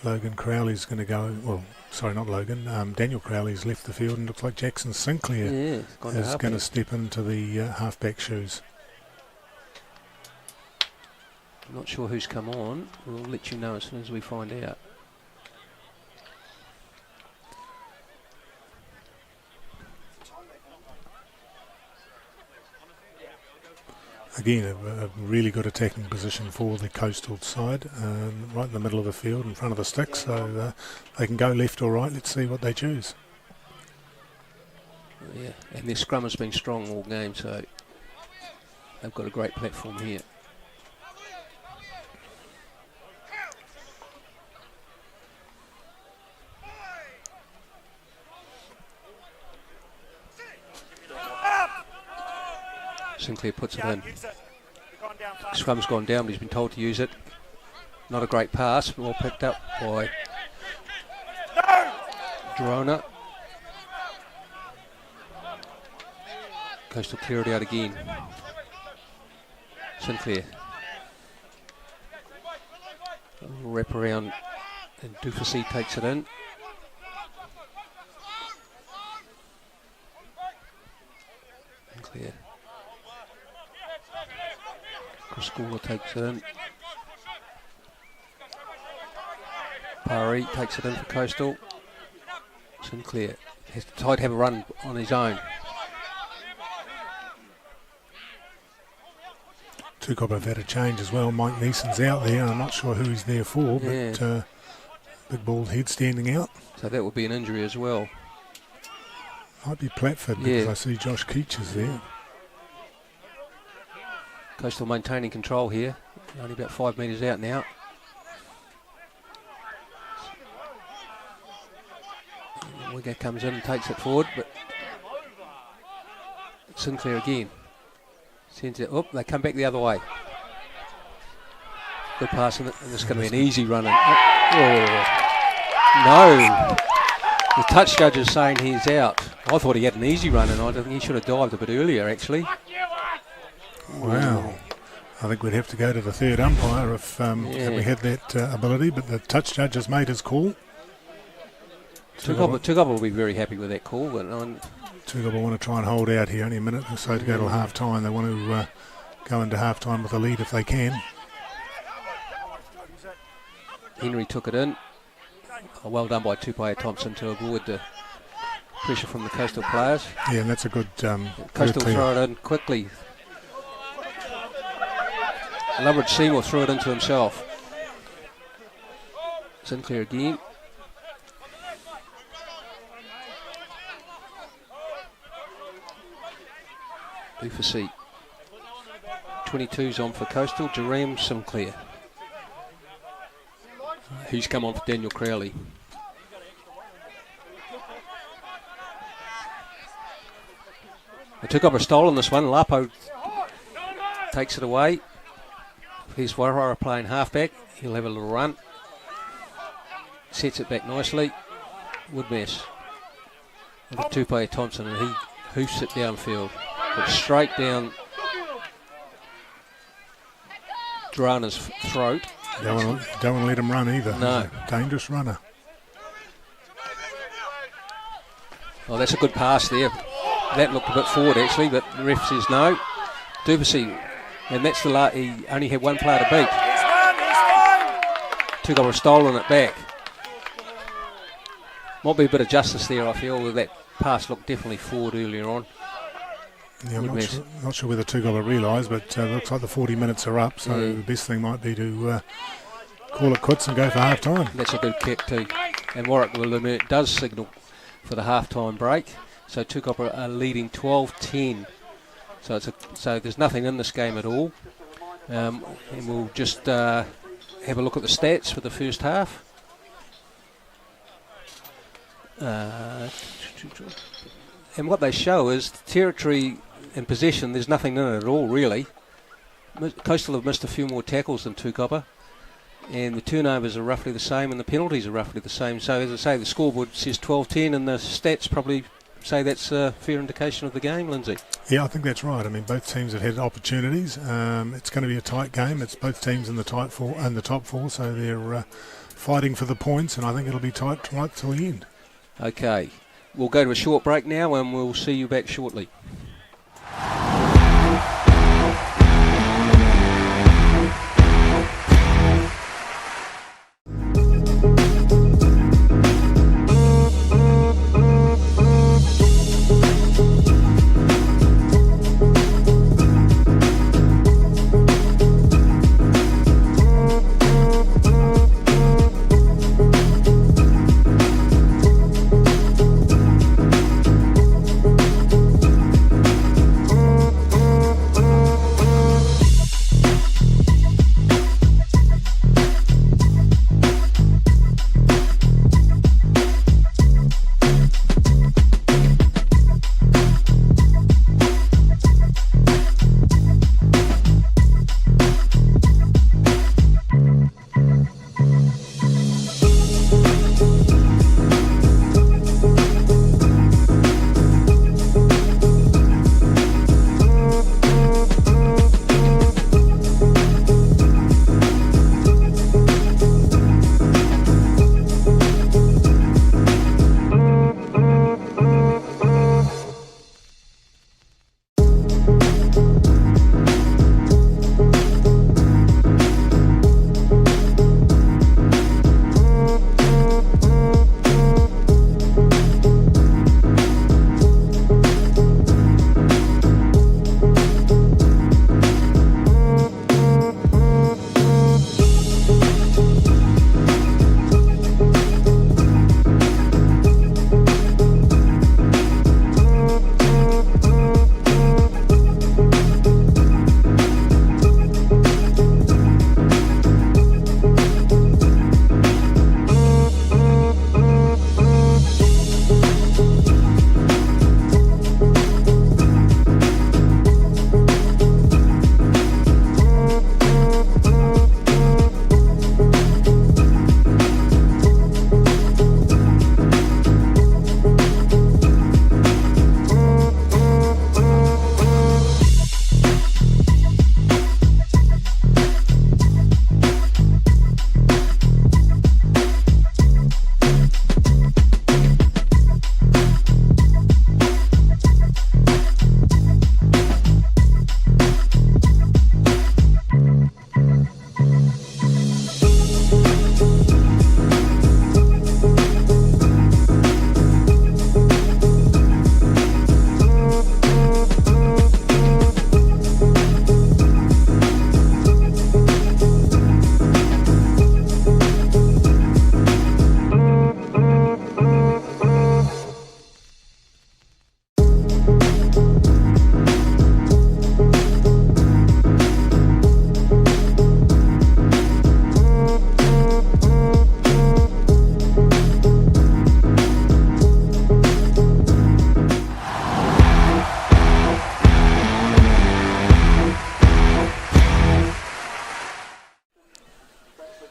Logan Crowley's going to go. Well, sorry, not Logan, Daniel Crowley's left the field, and looks like Jackson Sinclair is going to step into the halfback shoes. I'm not sure who's come on. We'll let you know as soon as we find out. Again, a really good attacking position for the coastal side, right in the middle of the field, in front of the sticks, so they can go left or right. Let's see what they choose. Yeah, and their scrum has been strong all game, so they've got a great platform here. Sinclair puts it in. Scrum's gone down, but he's been told to use it. Not a great pass, well picked up by Drona. Coastal clear it out again. Sinclair. Wrap around and Dufassi takes it in. Sinclair. Schooler takes it in. Parry takes it in for Coastal. Sinclair has to try to have a run on his own. Tukapa have had a change as well. Mike Neeson's out there. I'm not sure who he's there for, but big bald head standing out. So that would be an injury as well. Might be Platford because I see Josh Keach is there. Coastal maintaining control here. Only about 5 metres out now. Wigger comes in and takes it forward, but Sinclair again. Sends it up, they come back the other way. Good pass, and it's going to be an easy run. No! The touch judge is saying he's out. I thought he had an easy run, and I think he should have dived a bit earlier, actually. Wow. I think we'd have to go to the third umpire if we had that ability, but the touch judge has made his call. Tukapa will be very happy with that call. But Tukapa want to try and hold out here, only a minute or so to go till half time. They want to go into half time with a lead if they can. Henry took it in. Well done by Tukapa Thompson to avoid the pressure from the Coastal players. Yeah, and that's a good Coastal throw it in quickly. Loveridge Seymour threw it into himself. Sinclair again. Dufassi. 22's on for Coastal. Jerome Sinclair. Who's come on for Daniel Crowley. They took up a stole on this one. Lapo takes it away. Here's Warara playing halfback. He'll have a little run. Sets it back nicely. Woodmess. And Tukapa Thompson, and he hoofs it downfield. But straight down Drana's throat. Don't want to let him run either. No. He's a dangerous runner. Oh, that's a good pass there. That looked a bit forward actually, but the ref says no. Dufassi, and that's the he only had one player to beat. Tukapa have stolen it back. Might be a bit of justice there, I feel, with that pass looked definitely forward earlier on. Yeah, I'm not sure whether Tukapa realise, but it looks like the 40 minutes are up, so the best thing might be to call it quits and go for half time. That's a good kick too. And Warwick does signal for the half time break. So Tukapa are leading 12-10. So there's nothing in this game at all. And we'll just have a look at the stats for the first half. And what they show is the territory and possession, there's nothing in it at all, really. Coastal have missed a few more tackles than Tukapa, and the turnovers are roughly the same, and the penalties are roughly the same. So, as I say, the scoreboard says 12-10, and the stats probably say that's a fair indication of the game, Lindsay? Yeah, I think that's right. I mean, both teams have had opportunities. It's going to be a tight game. It's both teams in the top four, so they're fighting for the points, and I think it'll be tight right till the end. Okay, we'll go to a short break now, and we'll see you back shortly.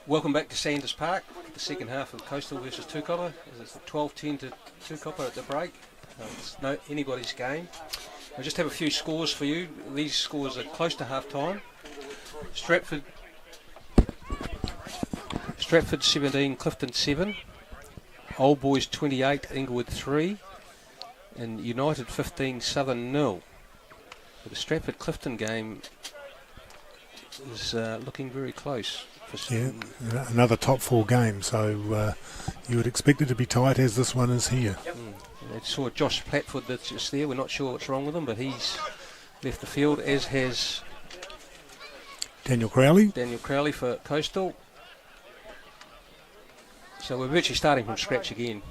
Welcome back to Sanders Park, the second half of Coastal versus Tukapa. It's 12-10 to Tukapa at the break. It's no anybody's game. I just have a few scores for you. These scores are close to half time. Stratford 17, Clifton 7. Old Boys 28, Inglewood 3. And United 15, Southern 0. So the Stratford-Clifton game is looking very close. Yeah, another top four game, so you would expect it to be tight as this one is here. I saw Josh Platford that's just there. We're not sure what's wrong with him, but he's left the field, as has Daniel Crowley for Coastal. So we're virtually starting from scratch again.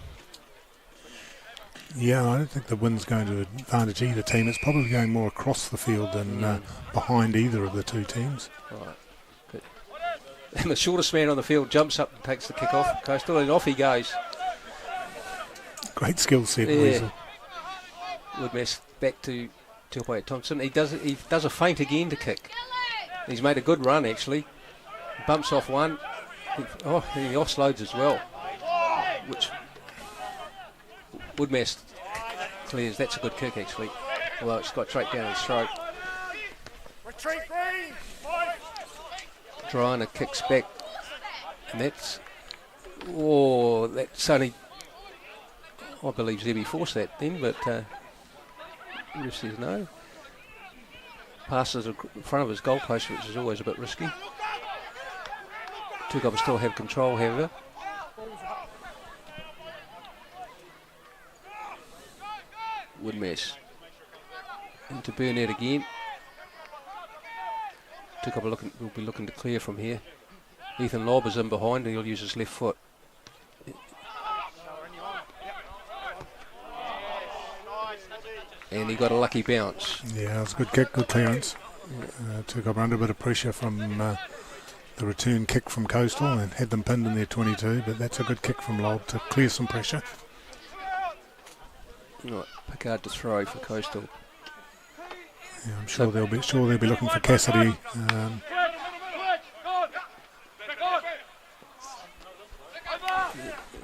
Yeah, I don't think the wind's going to advantage either team. It's probably going more across the field than behind either of the two teams. Right. Good. And the shortest man on the field jumps up and takes the kick off Coastal, and off he goes. Great skill set, Weasel. Woodmass back to Tilpay Thompson. He does a feint again to kick. He's made a good run actually. Bumps off one. He offloads as well, which Woodmass clears. That's a good kick, actually. Although it's got straight down his throat. Retreat green. Dryer kicks back. And that's... Oh, that's only... I believe Zebby forced that then, but... Ref says no. Passes in front of his goalpost, which is always a bit risky. Tukapa still have control, however. Woodmess into Burnett again. Tukapa will be looking to clear from here. Ethan Lobb is in behind and he'll use his left foot. And he got a lucky bounce. Yeah, it was a good kick, good clearance. Tukapa under a bit of pressure from the return kick from Coastal and had them pinned in their 22, but that's a good kick from Lobb to clear some pressure. Right, Picard to throw for Coastal. Yeah, I'm sure they'll be looking for Cassidy.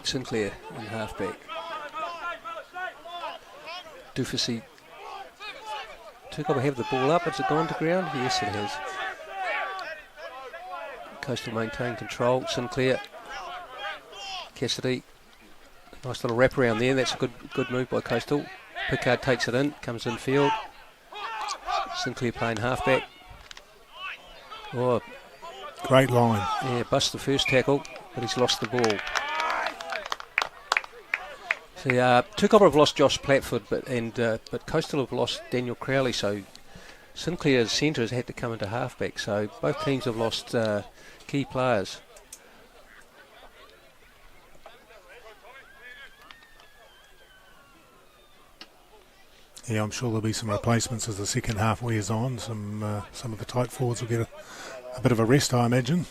Sinclair in halfback. Dufusy. Tukapa have the ball up. Has it gone to ground? Yes, it has. Coastal maintain control. Sinclair. Cassidy. Nice little wrap around there. That's a good move by Coastal. Picard takes it in. Comes in field. Sinclair playing halfback. Oh, great line. Yeah, busts the first tackle, but he's lost the ball. See, Tukapa have lost Josh Platford, but Coastal have lost Daniel Crowley, so Sinclair's centre has had to come into halfback, so both teams have lost key players. Yeah, I'm sure there'll be some replacements as the second half wears on. Some of the tight forwards will get a bit of a rest, I imagine.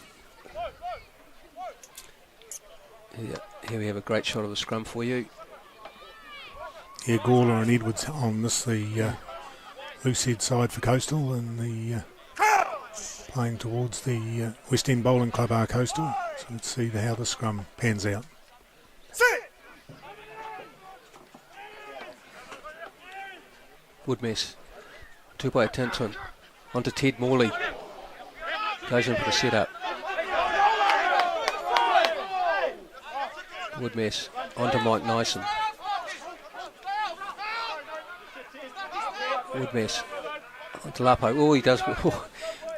Yeah, here we have a great shot of the scrum for you. Yeah, Gawler and Edwards on this, the loose head side for Coastal, and the playing towards the West End Bowling Club are Coastal. So let's see how the scrum pans out. Woodmess. Tupai attention. Onto Ted Morley. Goes in for the setup. Woodmess. Onto Mike Nyson. Woodmess. Onto Lapo. Oh, he does. Oh,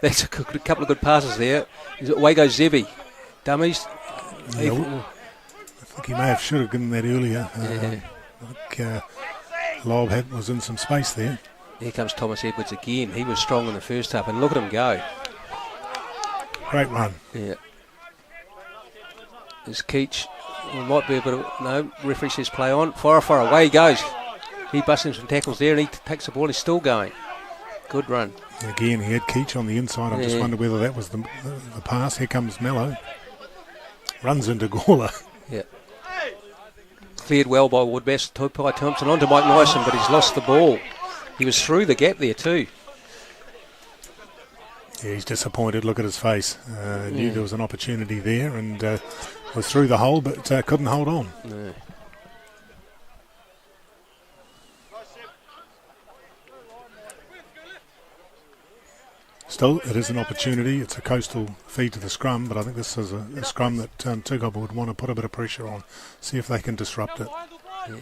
that's a couple of good passes there. Away goes Zebby. Dummies. Yeah, I think he should have given that earlier. Lobb was in some space there. Here comes Thomas Edwards again. He was strong in the first half, and look at him go. Great run. Yeah. There's Keach. Well, might be a bit of... No, referee says play on. Fire, away he goes. He busts him some tackles there, and he takes the ball. He's still going. Good run. Again, he had Keach on the inside. I just wonder whether that was the pass. Here comes Mello. Runs into Gawler. Yeah. Cleared well by Woodmess. Tupai Thompson onto Mike Nyson, but he's lost the ball. He was through the gap there too. Yeah, he's disappointed. Look at his face. Knew there was an opportunity there and was through the hole, but couldn't hold on. No. Still, it is an opportunity. It's a Coastal feed to the scrum, but I think this is a scrum that Tukapa would want to put a bit of pressure on, see if they can disrupt it. Yeah.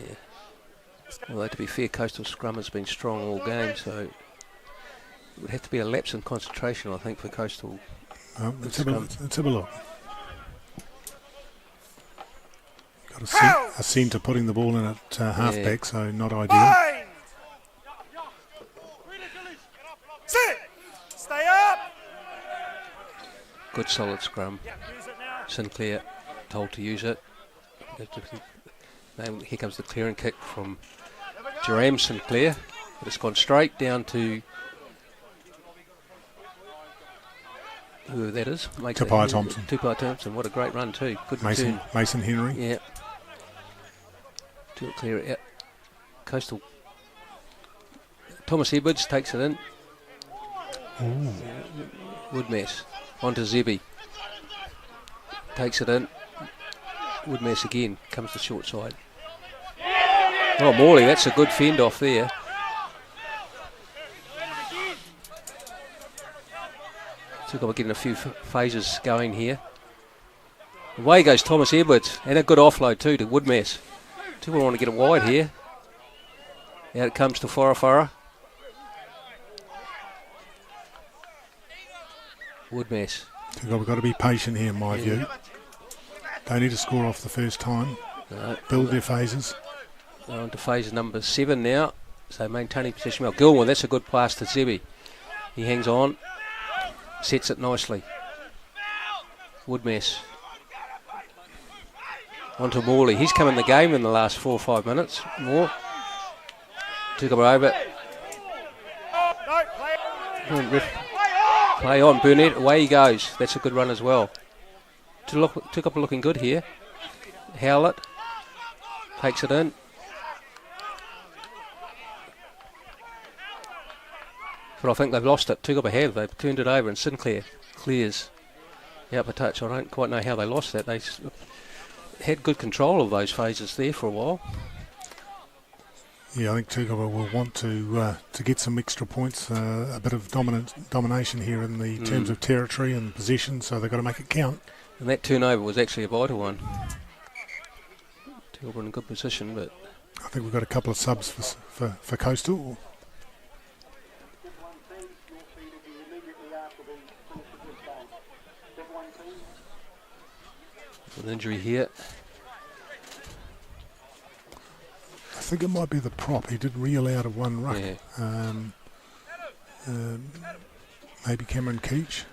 Although, to be fair, Coastal scrum has been strong all game, so it would have to be a lapse in concentration, I think, for Coastal. Let's have a look. Got a centre putting the ball in at halfback, so not ideal. Stay up. Good solid scrum. Sinclair told to use it. Now here comes the clearing kick from Jerome Sinclair. But it's gone straight down to who that is. Tupai Thompson. Tupai Thompson. What a great run too. Good return. Mason Henry. Yeah. To clear it out. Coastal. Thomas Edwards takes it in. Ooh. Woodmess onto Zebby. Takes it in. Woodmess again. Comes to short side. Oh, Morley, that's a good fend off there. So we're getting a few phases going here. Away goes Thomas Edwards, and a good offload too to Woodmass. People want to get it wide here. Out it comes to Farafara. Woodmass. We've got to be patient here, in my view. Don't need to score off the first time. No. Build their phases. On to phase number 7 now. So maintaining possession well. Gilmore, that's a good pass to Zebi. He hangs on. Sets it nicely. Woodmass. On to Morley. He's come in the game in the last 4 or 5 minutes. More. Tukapa over. Play on, Burnett. Away he goes. That's a good run as well. Tukapa looking good here. Howlett. Takes it in. But I think they've lost it. Tukapa have. They've turned it over and Sinclair clears the upper touch. I don't quite know how they lost that. They had good control of those phases there for a while. Yeah, I think Tukapa will want to get some extra points, a bit of domination here in the terms of territory and position, so they've got to make it count. And that turnover was actually a vital one. Tukapa in a good position, but I think we've got a couple of subs for Coastal. An injury here. I think it might be the prop. He did reel out of one ruck. Yeah. Maybe Cameron Keach.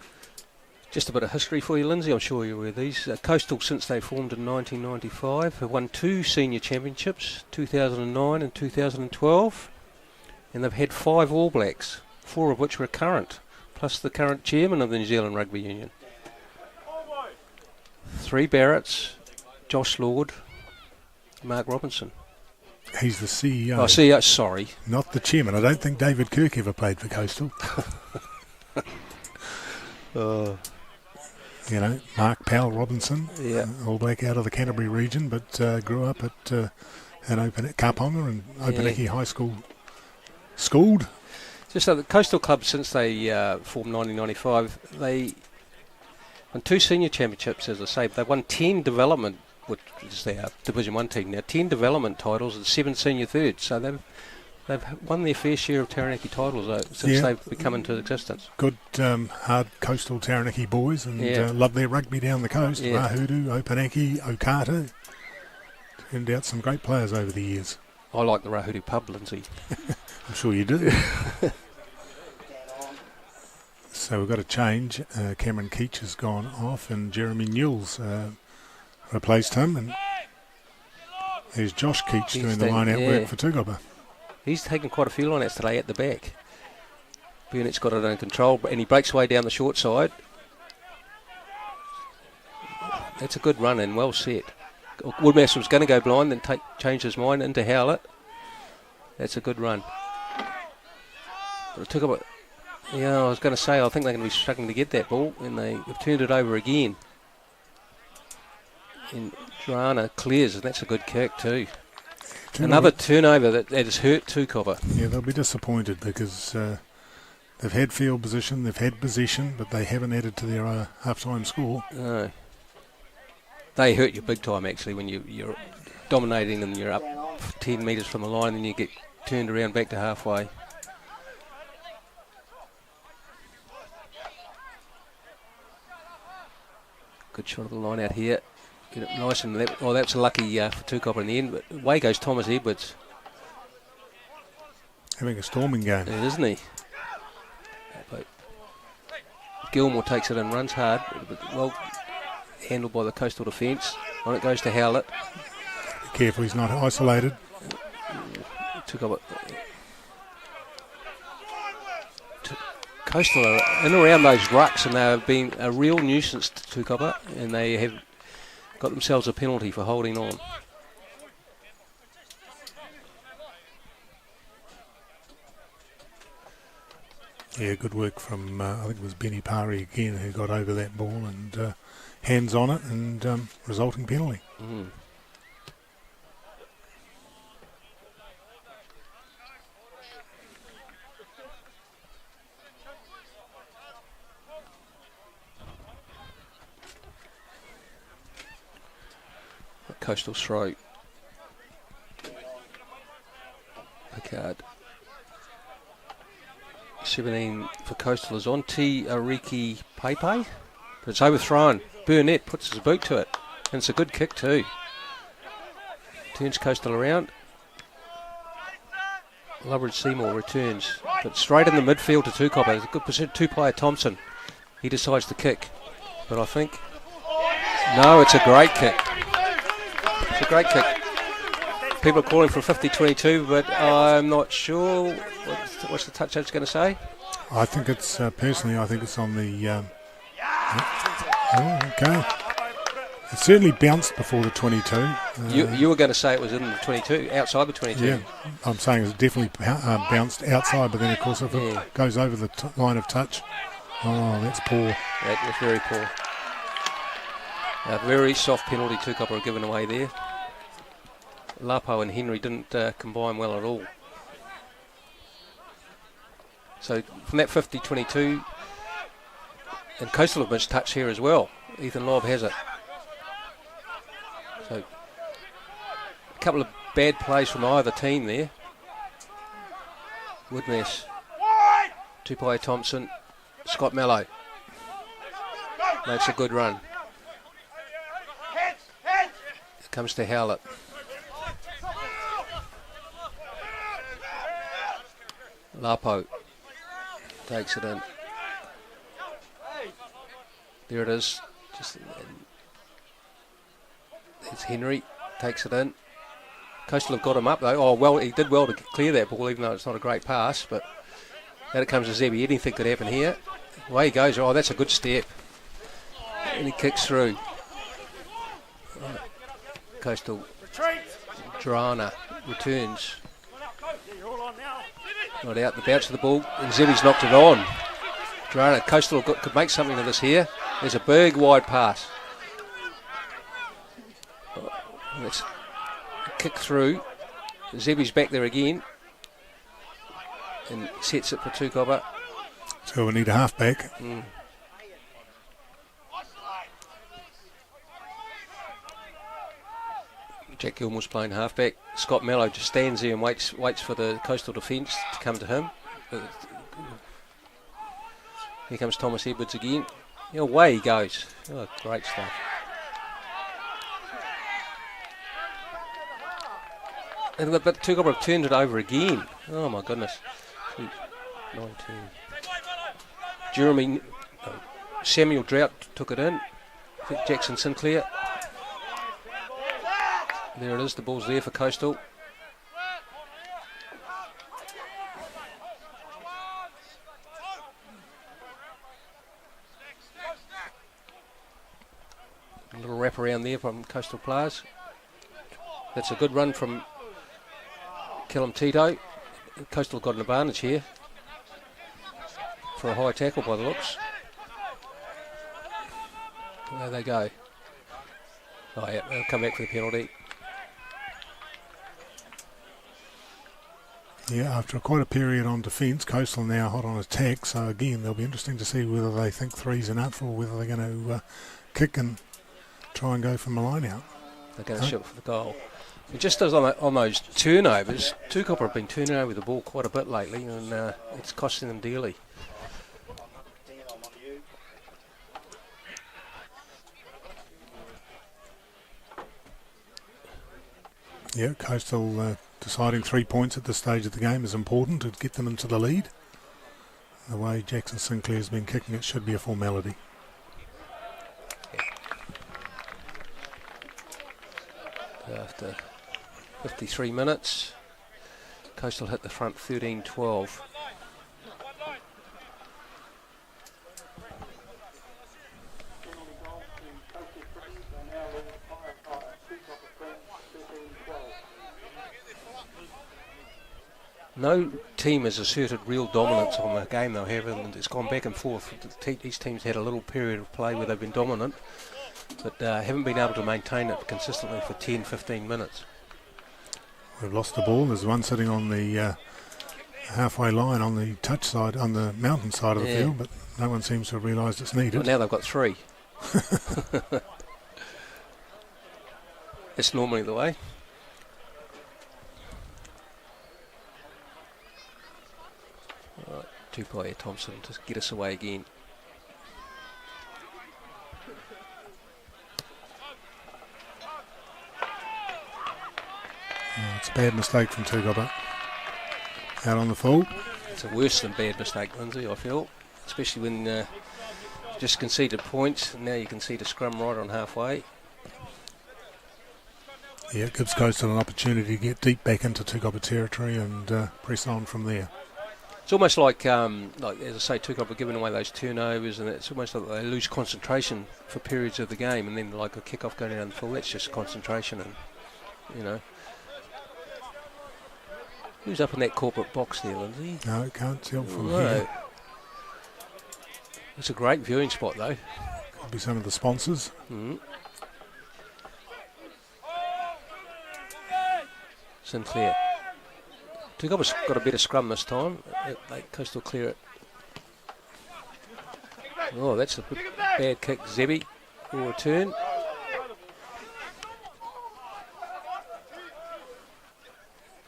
Just a bit of history for you, Lindsay. I'm sure you're aware of these. Coastal, since they formed in 1995, have won 2 senior championships, 2009 and 2012. And they've had 5 All Blacks, 4 of which were current, plus the current chairman of the New Zealand Rugby Union. 3 Barretts, Josh Lord, Mark Robinson. He's the CEO. Oh, CEO, sorry. Not the chairman. I don't think David Kirk ever played for Coastal. You know, Mark Powell Robinson, All Black out of the Canterbury region, but grew up at Kaponga and Opunake High School. Schooled. Just so the Coastal Club, since they formed 1995, they won 2 senior championships, as I say. They've won 10 development, which is their Division 1 team now, 10 development titles and 7 senior thirds. So they've won their fair share of Taranaki titles since they've become into existence. Good hard coastal Taranaki boys and love their rugby down the coast. Yeah. Rahudu, Opunake, Okata. Turned out some great players over the years. I like the Rahudu pub, Lindsay. I'm sure you do. So we've got a change. Cameron Keach has gone off and Jeremy Newell's replaced him. And there's Josh Keach doing the line-out work for Tukapa. He's taken quite a few line-outs today at the back. Burnett's got it under control, and he breaks away down the short side. That's a good run and well set. Woodmass was going to go blind, then change his mind into Howlett. That's a good run. But it took up. I was going to say, I think they're going to be struggling to get that ball, and they've turned it over again. And Joanna clears, and that's a good kick too. Another turnover that has hurt Tukapa. Yeah, they'll be disappointed because they've had field position, they've had possession, but they haven't added to their half-time score. No. They hurt you big time, actually, when you're dominating and you're up 10 metres from the line and you get turned around back to halfway. Good shot of the line out here. Get it nice and that's a lucky for Tukapa in the end. But away goes Thomas Edwards. Having a storming game. Yeah, isn't he? But Gilmore takes it and runs hard. Well handled by the Coastal defence. On it goes to Howlett. Be careful, he's not isolated. Tukapa. Coastal are in around those rucks, and they have been a real nuisance to Tukapa, and they have got themselves a penalty for holding on. Yeah, good work from, I think it was Benny Pari again, who got over that ball and hands on it and resulting penalty. Coastal's throw. Picard. 17 for Coastal is on. Ariki Pepe. But it's overthrown. Burnett puts his boot to it. And it's a good kick too. Turns Coastal around. Loveridge Seymour returns. But straight in the midfield to Tukapa. It's a good position. Two-player Thompson. He decides to kick. But I think... No, it's a great kick. It's a great kick. People are calling for a 50-22, but I'm not sure. What's the touch judge going to say? I think it's, personally, I think it's on the... okay. It certainly bounced before the 22. You were going to say it was in the 22, outside the 22. Yeah, I'm saying it's definitely bounced outside, but then, of course, if it goes over the line of touch, oh, that's poor. That was very poor. A very soft penalty Tukapa are given away there. Lapo and Henry didn't combine well at all. So from that 50-22, and Coastal have missed touch here as well. Ethan Lobb has it. So a couple of bad plays from either team there. Woodmess, Tupai Thompson, Scott Mello. Makes a good run. Comes to Howlett. Lapo takes it in. There it is. It's Henry. Takes it in. Coastal have got him up though. Oh, well, he did well to clear that ball, even though it's not a great pass. But then it comes to Zebby. Anything could happen here. Away he goes. Oh, that's a good step. And he kicks through. Right. Coastal. Drana returns. Not out the bounce of the ball, and Zebby's knocked it on. Drana, Coastal could make something of this here. There's a big wide pass. Let's kick through. Zebby's back there again. And sets it for Tukapa. So we need a halfback. Jack Gilmore's playing halfback. Scott Mello just stands there and waits for the Coastal defence to come to him. Here comes Thomas Edwards again. Away he goes. Oh, great stuff. But Tukapa have turned it over again. Oh my goodness. 19. Samuel Drought took it in. Jackson Sinclair. There it is, the ball's there for Coastal. A little wrap around there from Coastal players. That's a good run from Callum Tito. Coastal got an advantage here for a high tackle by the looks. There they go. Oh yeah, they'll come back for the penalty. Yeah, after quite a period on defence, Coastal now hot on attack. So again, they'll be interesting to see whether they think three's enough or whether they're going to kick and try and go from the line out. They're going to shoot for the goal. And just as on those turnovers, Tukapa have been turning over the ball quite a bit lately, and it's costing them dearly. Yeah, Coastal deciding 3 points at this stage of the game is important to get them into the lead. The way Jackson Sinclair's been kicking it should be a formality. Yeah. After 53 minutes, Coastal hit the front 13-12. No team has asserted real dominance on the game they'll have, and it's gone back and forth. Each team's had a little period of play where they've been dominant, but haven't been able to maintain it consistently for 10-15 minutes. We've lost the ball. There's one sitting on the halfway line on the touch side, on the mountain side of the field, but no one seems to have realised it's needed. Well, now they've got three. It's normally the way. Right, Tukapa Thompson to get us away again. It's a bad mistake from Tukapa. Out on the full. It's a worse than bad mistake, Lindsay, I feel. Especially when just conceded points, and now you concede a scrum right on halfway. Yeah, it gives Coastal an opportunity to get deep back into Tukapa territory and press on from there. It's almost like as I say, Tukapa giving away those turnovers, and it's almost like they lose concentration for periods of the game, and then like a kick-off going down the full, that's just concentration, and, you know. Who's up in that corporate box there, Lindsay? No, can't tell from No. here. It's a great viewing spot, though. Could be some of the sponsors. Mm. Sinclair. Tukapa's got a better scrum this time. Coastal clear it. Oh, that's a bad kick. Zebi will return.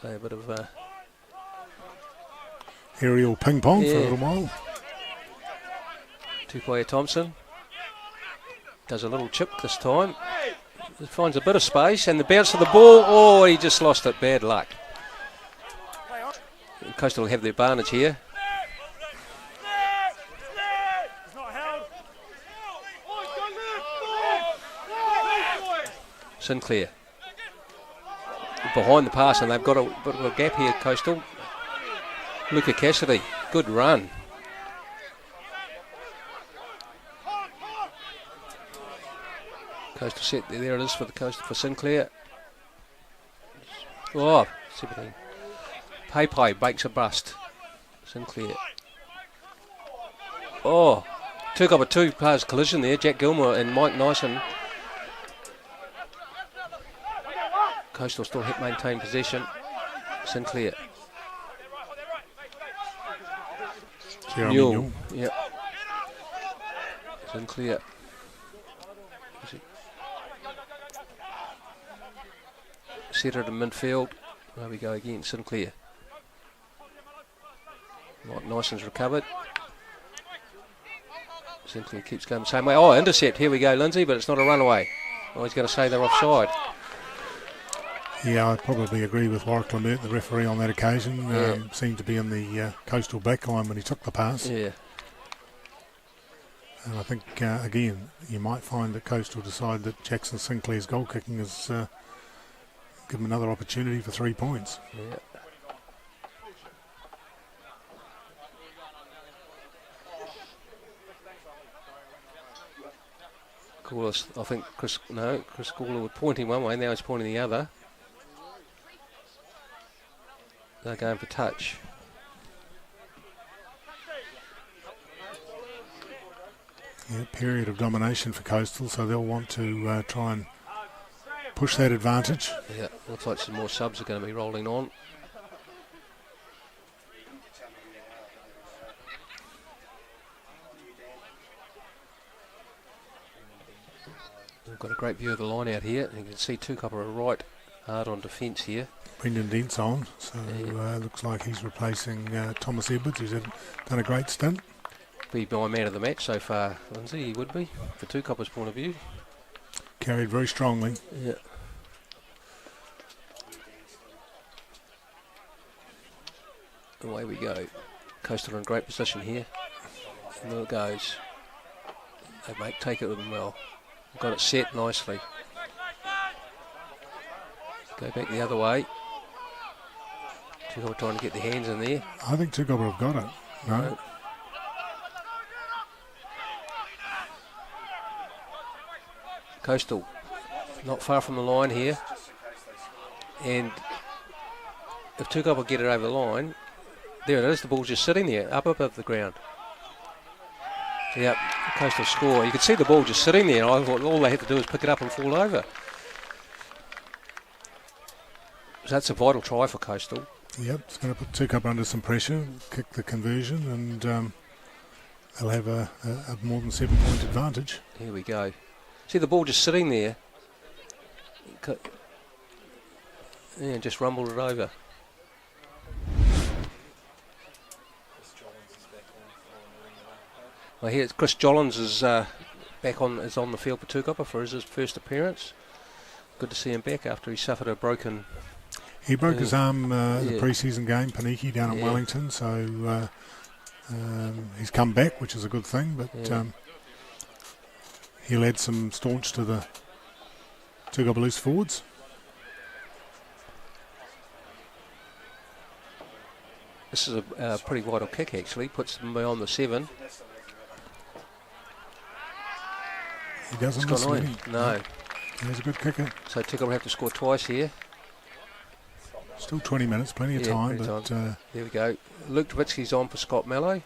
Play a bit of Aerial ping pong for a Yeah. little while. Tukapa Thompson does a little chip this time. Finds a bit of space and the bounce of the ball. Oh, he just lost it. Bad luck. Coastal will have the advantage here. Sinclair behind the pass, and they've got a bit of a gap here, Coastal. Luca Cassidy, good run. Coastal set, there it is for the Coastal, for Sinclair. Oh, 17. Pai breaks a bust. Sinclair. Oh, Tukapa two players collision there, Jack Gilmore and Mike Nyson. Coastal still maintain possession. Sinclair. Newell. Yep. Sinclair. Set it in midfield. There we go again. Sinclair. Mike Nyson's recovered. Sinclair keeps going the same way. Oh, intercept. Here we go, Lindsay, but it's not a runaway. Oh, he's going to say they're offside. Yeah, I'd probably agree with Warwick Lamert, the referee on that occasion. Yeah. Seemed to be in the Coastal backline when he took the pass. Yeah. And I think, again, you might find that Coastal decide that Jackson Sinclair's goal kicking has given him another opportunity for 3 points. Yeah. Corliss, I think Chris Gawler was pointing one way, now he's pointing the other. They're going for touch. Yeah, period of domination for Coastal, so they'll want to try and push that advantage. Yeah, looks like some more subs are going to be rolling on. We've got a great view of the line out here. You can see Tukapa are right hard on defence here. Brendan Dent's on, so looks like he's replacing Thomas Edwards, who's done a great stint. Be my man of the match so far, Lindsay, he would be, for Tukapa's point of view. Carried very strongly. Yeah. Away we go. Coastal in great position here. And there it goes. They take it with them well. Got it set nicely. Go back the other way. Tukapa trying to get their hands in there. I think Tukapa have got it. No. Coastal not far from the line here. And if Tukapa get it over the line, there it is, the ball's just sitting there, up above the ground. Yep, Coastal score. You could see the ball just sitting there. I thought all they had to do was pick it up and fall over. So that's a vital try for Coastal. Yep, it's going to put Tukapa under some pressure, kick the conversion, and they'll have a more than 7 point advantage. Here we go. See the ball just sitting there. and just rumbled it over. Well, here Chris Jollins is is on the field for Tukapa for his first appearance. Good to see him back after he suffered a broken. He broke his arm the pre-season game, Paniki, down in Wellington, so he's come back, which is a good thing, but he'll add some staunch to the Tukapa loose forwards. This is a pretty vital kick, actually. Puts them beyond the 7. He doesn't miss any. No. He's a good kicker. So Tukapa have to score twice here. Still 20 minutes, plenty of time. But there we go. Luke Dravitsky's on for Scott Mallow.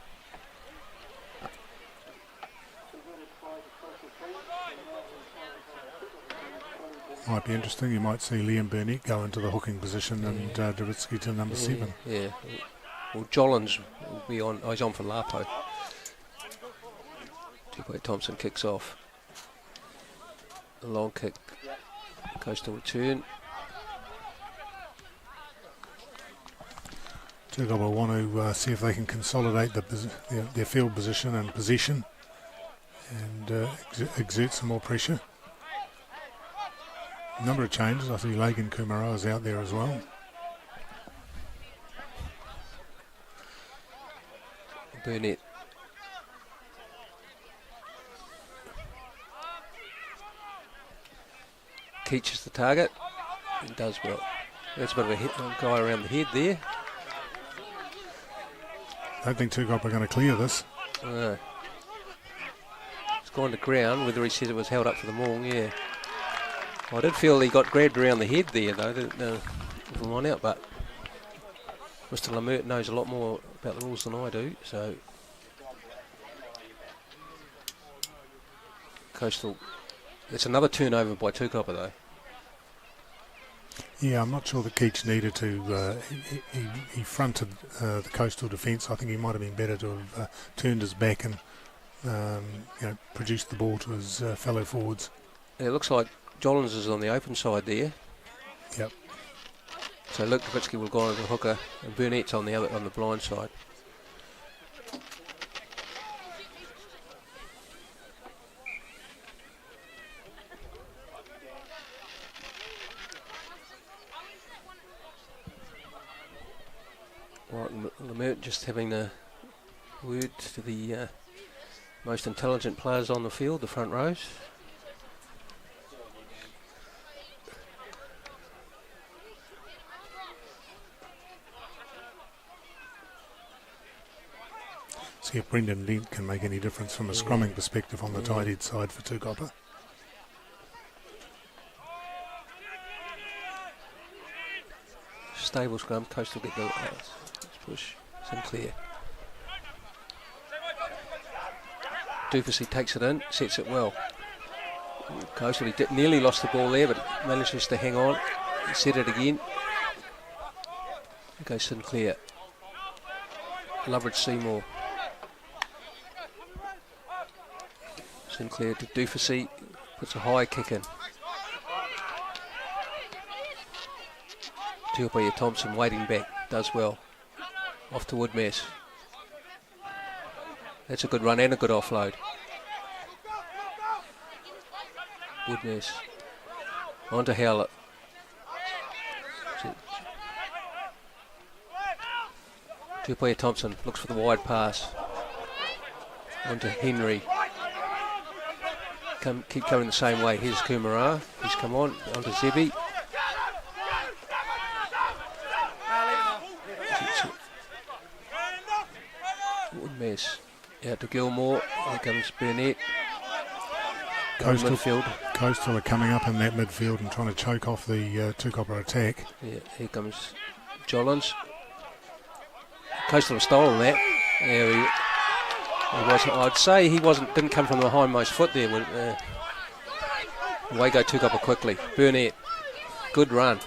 Might be interesting. You might see Liam Burnett go into the hooking position and Dravitsky to number 7. Yeah. Well, Jollins will be on. Oh, he's on for Lapo. Tukapa Thompson kicks off. A long kick. Coastal return. Tukapa want to see if they can consolidate their field position and possession and exert some more pressure. A number of changes. I see Lagan Kumaro is out there as well. Burnett. Keach is the target. He does well. That's a bit of a guy around the head there. I don't think Tukapa are going to clear this. No. It's gone to ground, whether he said it was held up for the maul, yeah. I did feel he got grabbed around the head there, though, the line out, but Mr. Lamert knows a lot more about the rules than I do, so. Coastal. It's another turnover by Tukapa, though. Yeah, I'm not sure that Keach needed to. He fronted the Coastal defence. I think he might have been better to have turned his back and produced the ball to his fellow forwards. It looks like Jollins is on the open side there. Yep. So Luke Dravitsky will go on to the hooker, and Burnett's on the blind side. Right, Lamert just having a word to the most intelligent players on the field, the front rows. See if Brendan Dent can make any difference from a scrumming perspective on the tight head side for Tukapa. Stable scrum, Coastal get the let's push. Sinclair. Dufusy takes it in, sets it well. Coastal, he nearly lost the ball there, but manages to hang on. Set it again. There goes Sinclair. Loveridge Seymour. Sinclair to Dufusy, puts a high kick in. Tukapa Thompson waiting back, does well. Off to Woodmess. That's a good run and a good offload. Woodmess. On to Howlett. Tukapa Thompson looks for the wide pass. On to Henry. Keep coming the same way. Here's Kumara. He's come on to Zebi. Woodmess. Out to Gilmore. Here comes Burnett. Coastal are coming up in that midfield and trying to choke off the Tukapa attack. Yeah, here comes Jollins. Coastal have stolen that. Yeah, he wasn't. I'd say he didn't come from the hindmost foot there. Away go Tukapa quickly. Burnett, good run,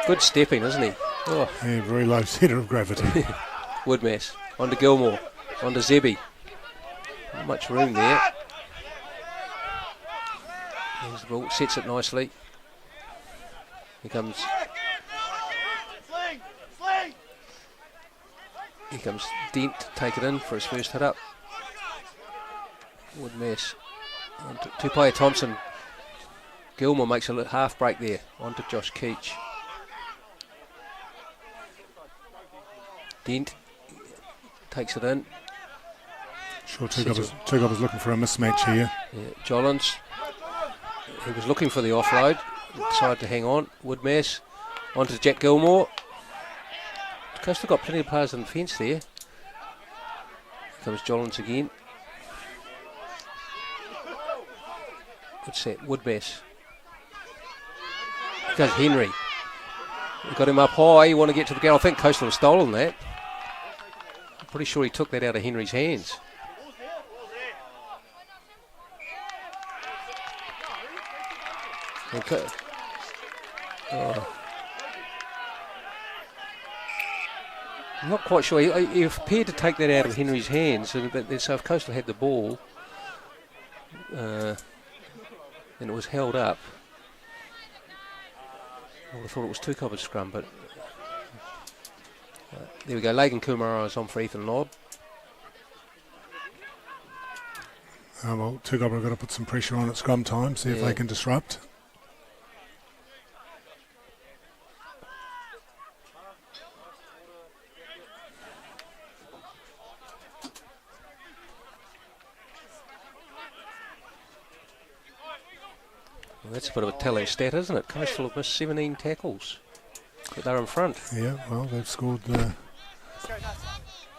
good stepping, isn't he? Oh. Yeah, very low centre of gravity. Woodmess on to Gilmore, on to Zebi. Not much room there. There's the ball, sets it nicely. Here comes Here comes Dent to take it in for his first hit up. Wood mess. Tukapa Thompson. Gilmore makes a half break there. On to Josh Keach. Dent takes it in. Sure, Tukapa's looking for a mismatch here. Yeah, Jollins. He was looking for the offload. Decided to hang on. Woodmess. On to Jack Gilmore. Coastal got plenty of players on the fence there. Here comes Jollins again. Good set. Woodmess. Here goes Henry. He got him up high. You want to get to the ground. I think Coastal has stolen that. I'm pretty sure he took that out of Henry's hands. Okay. Oh. I'm not quite sure. He appeared to take that out of Henry's hands, so if Coastal had the ball, and it was held up, I would have thought it was Tukapa's scrum, but there we go. Lagan Kumara is on for Ethan Lobb. Well, Tukapa have got to put some pressure on at scrum time, see if they can disrupt. Well, that's a bit of a telling stat, isn't it? Coastal have missed 17 tackles, but they're in front. Yeah, well, they've scored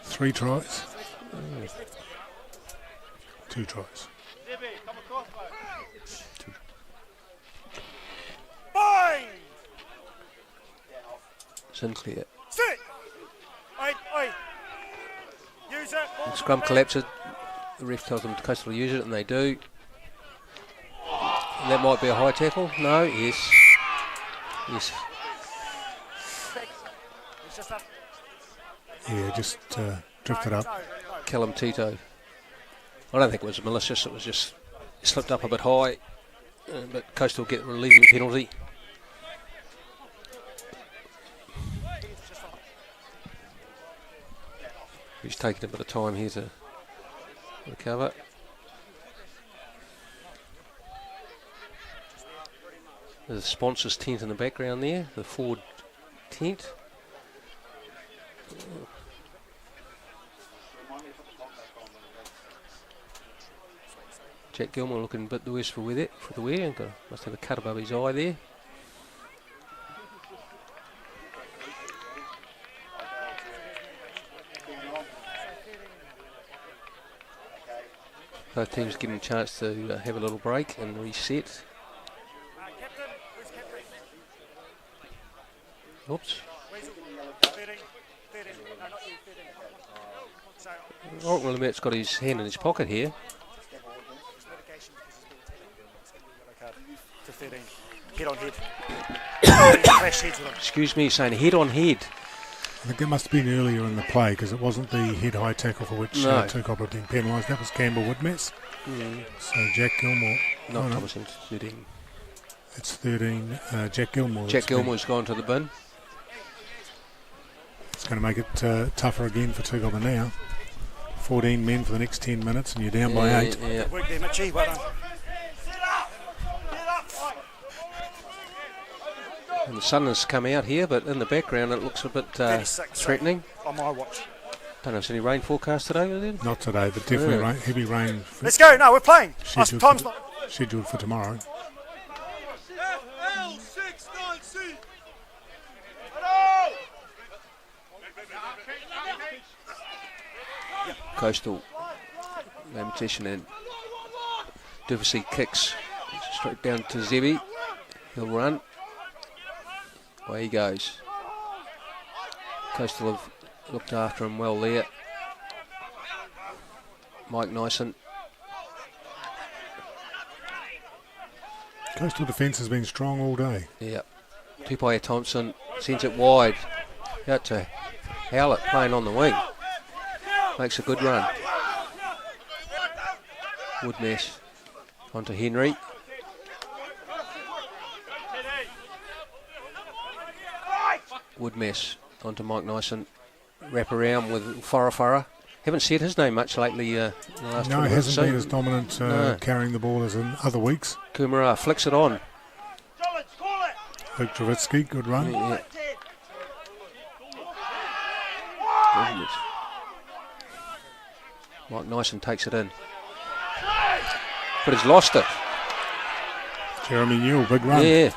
3 tries. 2 tries. Sinclair. Sit! Oi. Use it. And scrum collapses. The ref tells them to Coastal use it, and they do. And that might be a high tackle. No, yes. Yeah, just drifted up. Callum Tito. I don't think it was malicious, it was just slipped up a bit high. But Coastal get a relieving penalty. He's taking a bit of time here to recover. There's a sponsor's tent in the background there, the Ford tent. Jack Gilmore looking a bit the worse for the wear. Must have a cut above his eye there. Both teams getting a chance to have a little break and reset. Oops. Oh, well, Matt's got his hand in his pocket here. Head on head. Excuse me, saying head on head. I think that must have been earlier in the play because it wasn't the head-high tackle for which Tukapa had been penalised. That was Campbell Woodmess. So Jack Gilmore. Not Thomason, 13. It's 13. Jack Gilmore. Jack Gilmore's gone to the bin. It's going to make it tougher again for Tukapa now. 14 men for the next 10 minutes and you're down by 8. Yeah. Work there, Mitchie. Well done. And the sun has come out here, but in the background it looks a bit threatening. On my watch. Don't know if there's any rain forecast today, is there? Not today, but definitely heavy rain. Let's go. No, we're playing. Scheduled for tomorrow. Coastal, Lamentation and Duversey kicks straight down to Zebi. He'll run. Away he goes. Coastal have looked after him well there. Mike Nyson. Coastal defence has been strong all day. Yep. Tukapa Thompson sends it wide. Out to Howlett playing on the wing. Makes a good run. Woodmess onto Henry. Woodmess onto Mike Nyson. wrap around with Farafara. Haven't said his name much lately in the last No, he 20 minutes. hasn't been as dominant No. carrying the ball as in other weeks. Kumara flicks it on. Luke Trevitsky, good run. Yeah. Goodness. Mike Nyson takes it in. But he's lost it. Jeremy Newell, big run. Yeah.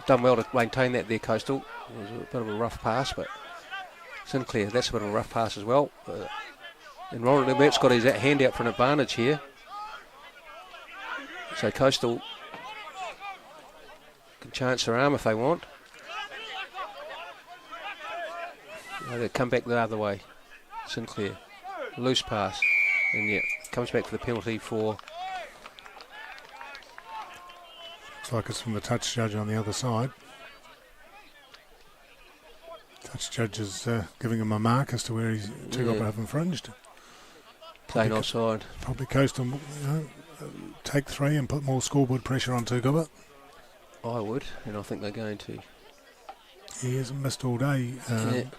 Done well to maintain that there, Coastal. It was a bit of a rough pass, but Sinclair, that's a bit of a rough pass as well. And Ronald Lebert's got his hand out for an advantage here. So Coastal can chance their arm if they want. They come back the other way. Sinclair, loose pass, and yeah, comes back for the penalty for. Looks like it's from the touch judge on the other side. Touch judge is giving him a mark as to where he's Tukapa have infringed. Playing offside. Probably Coastal take 3 and put more scoreboard pressure on Tukapa. I would, and I think they're going to. He hasn't missed all day,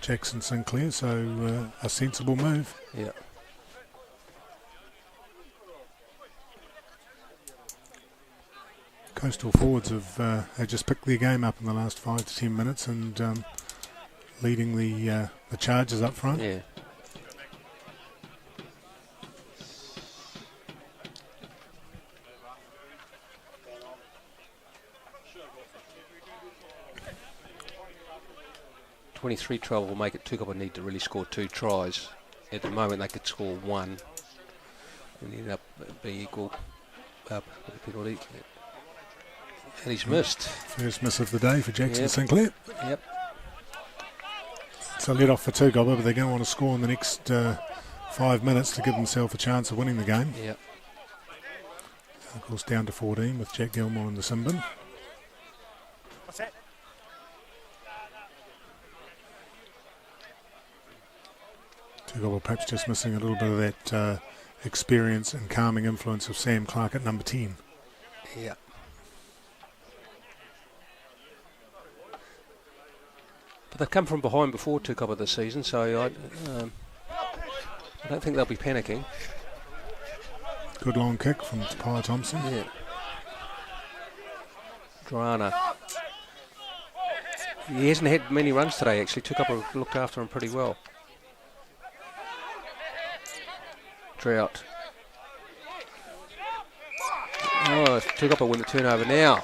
Jackson Sinclair, so a sensible move. Yeah. Coastal forwards have just picked their game up in the last 5 to 10 minutes and leading the Chargers up front. Yeah. .23-12 will make it Tukapa need to really score 2 tries. At the moment they could score 1 and end up being equal up with a penalty. And he's missed. First miss of the day for Jackson Sinclair. Yep. So let off for Tukapa, but they're going to want to score in the next 5 minutes to give themselves a chance of winning the game. Yep. Of course, down to 14 with Jack Gilmore in the Simbin. What's that? Tukapa perhaps just missing a little bit of that experience and calming influence of Sam Clark at number 10. Yeah. But they've come from behind before Tukapa this season, so I don't think they'll be panicking. Good long kick from Tapia Thompson. Yeah. Drana. He hasn't had many runs today, actually. Tukapa looked after him pretty well. Trout. Oh, Tukapa win the turnover now.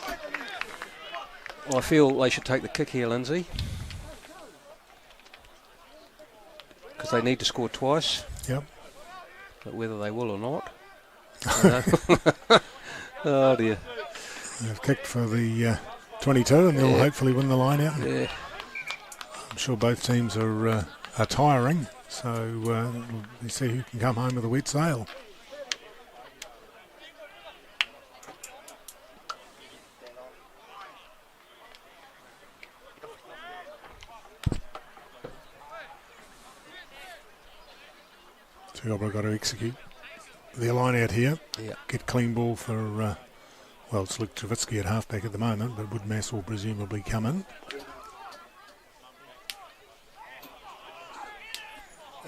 Well, I feel they should take the kick here, Lindsay. Because they need to score twice. Yep. But whether they will or not. Oh dear. They've kicked for the 22 and they'll hopefully win the line out. Yeah. I'm sure both teams are tiring, so we see who can come home with a wet sail. Tukapa got to execute their line out here. Yeah. Get clean ball for, well, it's Luke Trevitsky at halfback at the moment, but Woodmass will presumably come in.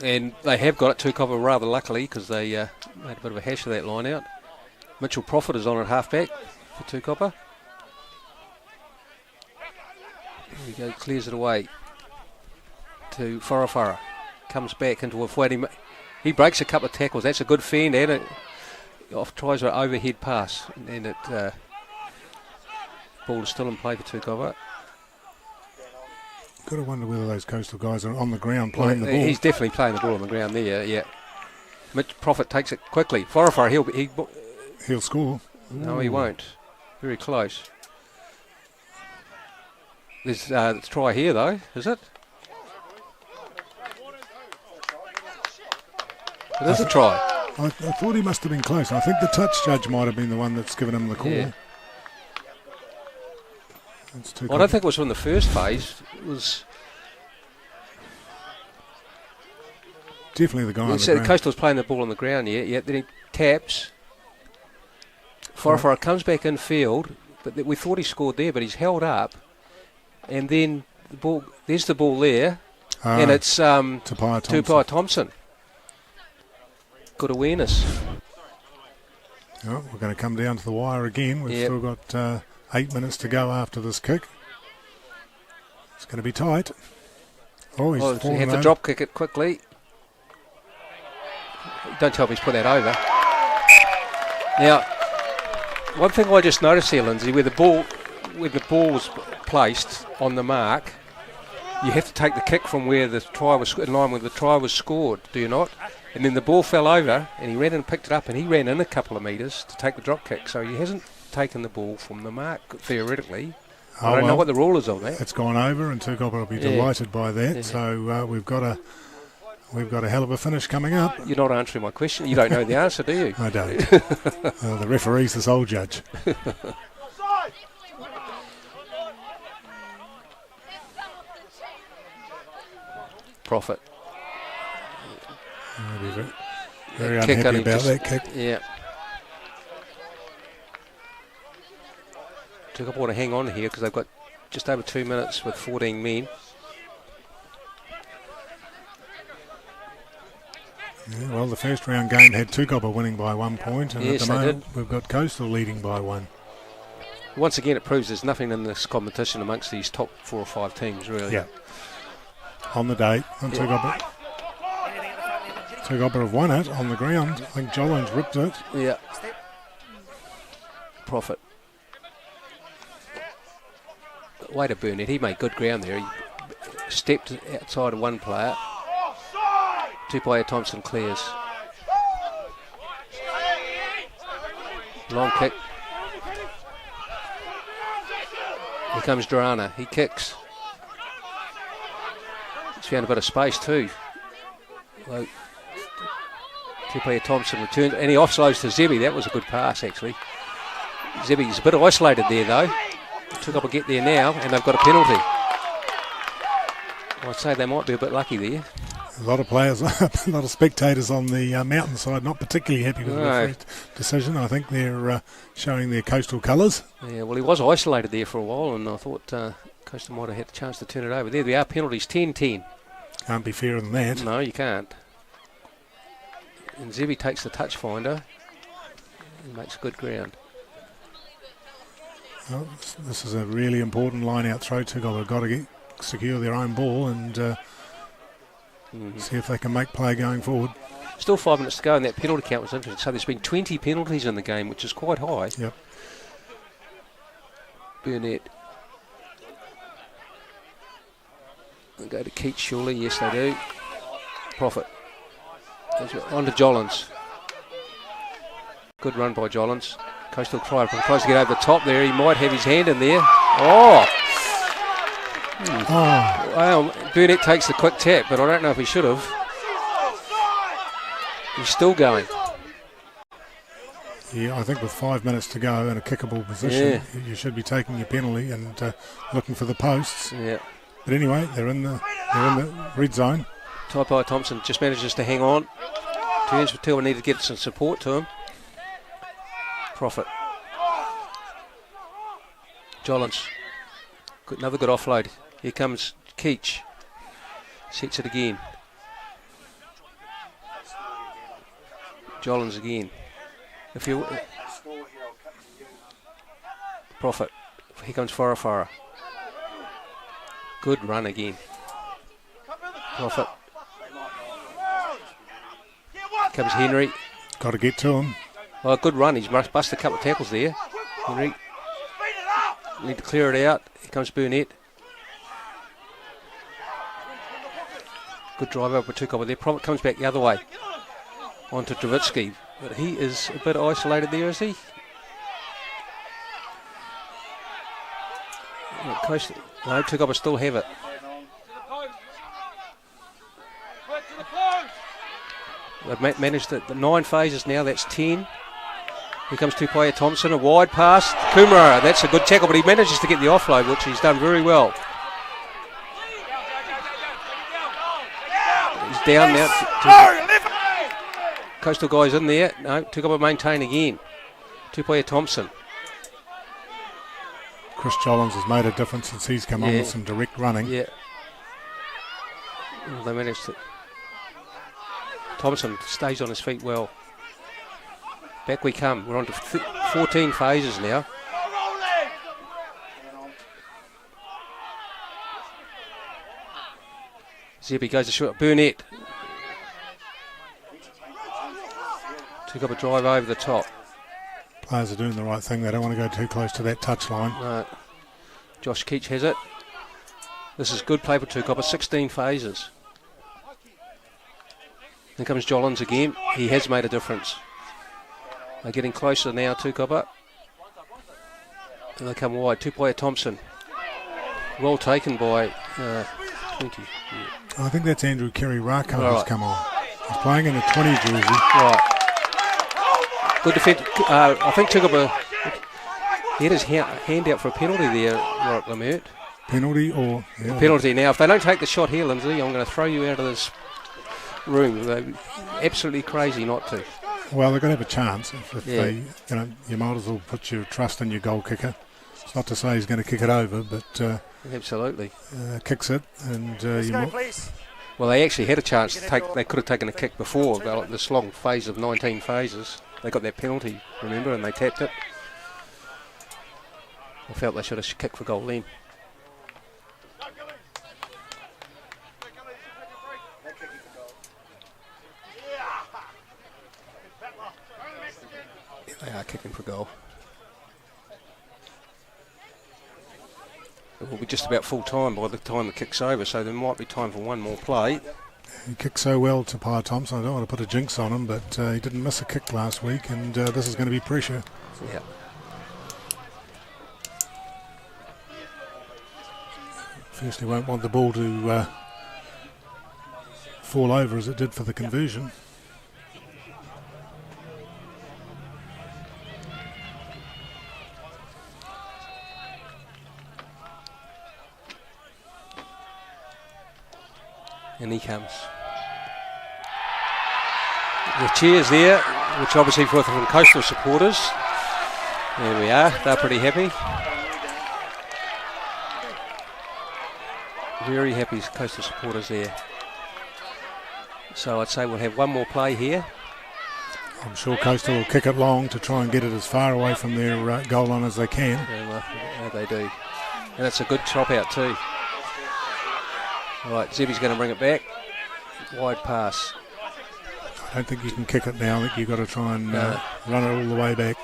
And they have got it Tukapa rather luckily because they made a bit of a hash of that line out. Mitchell Prophet is on at halfback for Tukapa. There we go, clears it away to Farafara. Comes back into a fighting. He breaks a couple of tackles. That's a good fend and it tries an overhead pass. And it ball is still in play for Tukapa. Got to wonder whether those Coastal guys are on the ground playing the ball. He's definitely playing the ball on the ground there, yeah. Mitch Prophet takes it quickly. Farafara, He'll score. No, he won't. Very close. There's a try here, though, is it? It is a try. I thought he must have been close. I think the touch judge might have been the one that's given him the call. Yeah. That's too I don't think it was from the first phase. It was definitely the guy on the the ground. Coastal's playing the ball on the ground, yeah. Then he taps. Farafara comes back in field, but we thought he scored there, but he's held up. And then the ball. There's the ball there, Ah, and it's Tukapa Thompson. Good awareness. Oh, we're going to come down to the wire again. We've Yep. still got 8 minutes to go after this kick. It's going to be tight. Oh, he's Oh, so you fallen have to over. drop kick it quickly. Don't tell me he's put that over. Now, one thing I just noticed here, Lindsay, when the ball's placed on the mark, you have to take the kick from where the try was in line with the try was scored. Do you not? And then the ball fell over, and he ran and picked it up, and he ran in a couple of metres to take the drop kick. So he hasn't taken the ball from the mark theoretically. I don't know what the rule is on that. It's gone over, and Tukapa will be delighted by that. So we've got a hell of a finish coming up. You're not answering my question. You don't know the answer, do you? I don't. The referee's the sole judge. Profit. Very Kick unhappy only about just- that kick. Yeah. Tukapa want to hang on here because they've got just over 2 minutes with 14 men. Yeah, well, the first round game had Tukapa winning by 1 point, and Yes, at the they moment we've got Coastal leading by 1. Once again, it proves there's nothing in this competition amongst these top 4 or 5 teams, really. Yeah. On the date, and Tukapa have won it on the ground. I think Jollins ripped it. Yeah. Profit. Way to burn it. He made good ground there. He stepped outside of one player. Two-player Thompson clears. Long kick. Here comes Durana. He kicks. He's found a bit of space too. Well, two-player Thompson returns, and he offloads to Zebby. That was a good pass, actually. Zebby's a bit isolated there, though. Took up a get there now, and they've got a penalty. I'd say they might be a bit lucky there. A lot of players, a lot of spectators on the mountainside not particularly happy with the referee's decision. I think they're showing their Coastal colours. Yeah, well, he was isolated there for a while, and I thought Coastal might have had a chance to turn it over. There we are, penalties, 10-10. Can't be fairer than that. No, you can't. And Zebby takes the touch finder and makes good ground. Well, this is a really important line-out throw. Tukapa have got to secure their own ball and see if they can make play going forward. Still 5 minutes to go, and that penalty count was interesting. So there's been 20 penalties in the game, which is quite high. Yep. Burnett. They go to Keats, surely. Yes, they do. Profit. On to Jollins. Good run by Jollins. Coastal tries to get over the top there. He might have his hand in there. Oh! Well, Burnett takes the quick tap, but I don't know if he should have. He's still going. Yeah, I think with 5 minutes to go in a kickable position, you should be taking your penalty and looking for the posts. Yeah. But anyway, they're in the red zone. Tukapa Thompson just manages to hang on. Turns for two. I need to get some support to him. Profit. Jollins. Another good offload. Here comes Keach. Sets it again. Jollins again. If you Profit. Here comes Farafara. Good run again. Profit. Comes Henry. Got to get to him. Oh, good run. He's busted a couple of tackles there. Henry. Need to clear it out. Here comes Burnett. Good drive over Tukapa there. Profit comes back the other way. On to Dravitsky. But he is a bit isolated there, is he? No, Tukapa still have it. They've managed the 9 phases now. That's 10. Here comes two-player Thompson, a wide pass. Kumara, that's a good tackle, but he manages to get the offload, which he's done very well. He's down now. Coastal guys in there. No, Tukapa maintain again. Two-player Thompson. Chris Jollins has made a difference since he's come on with some direct running. Yeah. Well, they managed to. Thompson stays on his feet well. Back we come. We're on to 14 phases now. Zebby goes to short. Burnett. Took up a drive over the top. Players are doing the right thing. They don't want to go too close to that touchline. No. Josh Keach has it. This is good play for Tukapa. 16 phases. Then comes Jollins again. He has made a difference. They're getting closer now, Tukapa. And they come wide. Tupoia Thompson. Well taken by 20. Yeah. I think that's Andrew Kerry Raka who's come on. He's playing in a 20 jersey. Right. Good defence. I think Tukapa, he had his hand out for a penalty there, Warwick Lamert. Penalty or... Yeah. Penalty. Now, if they don't take the shot here, Lindsay, I'm going to throw you out of this room. They're absolutely crazy not to. Well, they're going to have a chance. If they, you might as well put your trust in your goal kicker. It's not to say he's going to kick it over, but... absolutely. Kicks it and... Let's go, please. Well, they actually had a chance to take... They could have taken a kick before, this long phase of 19 phases. They got that penalty, remember, and they tapped it. I felt they should have kicked for goal then. They are kicking for goal. It will be just about full time by the time the kick's over, so there might be time for one more play. He kicked so well to Tukapa Thompson. I don't want to put a jinx on him, but he didn't miss a kick last week, and this is going to be pressure. Yeah. Firstly, won't want the ball to fall over as it did for the conversion. And he comes. The cheers there, which obviously from Coastal supporters. There we are, they're pretty happy. Very happy Coastal supporters there. So I'd say we'll have one more play here. I'm sure Coastal will kick it long to try and get it as far away from their goal line as they can. Yeah, they do. And it's a good chop out too. Right, Zebby's going to bring it back. Wide pass. I don't think you can kick it now. I think you've got to try and run it all the way back.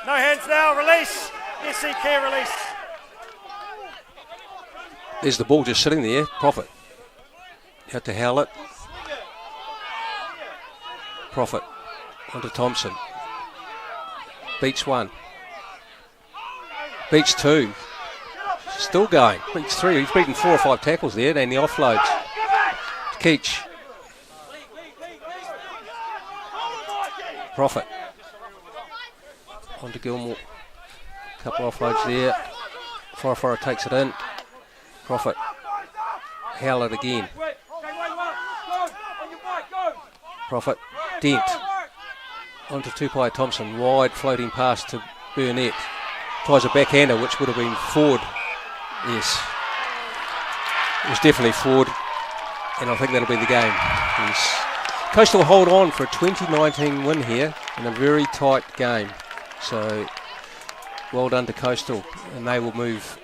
No hands now, release. SC care release. There's the ball just sitting there. Profit. Had to howl it. Profit. Onto Thompson. Beats one. Beats two. Still going. Beats three. He's beaten 4 or 5 tackles there, and the offloads. Keach. Profit. On to Gilmore. Couple offloads there. Forafora takes it in. Profit. Howl it again. Profit. Dent. On to Tupoia Thompson. Wide floating pass to Burnett. Tries a backhander, which would have been forward. Yes. It was definitely forward, and I think that'll be the game. Yes. Coastal hold on for a 2019 win here in a very tight game. So, well done to Coastal, and they will move.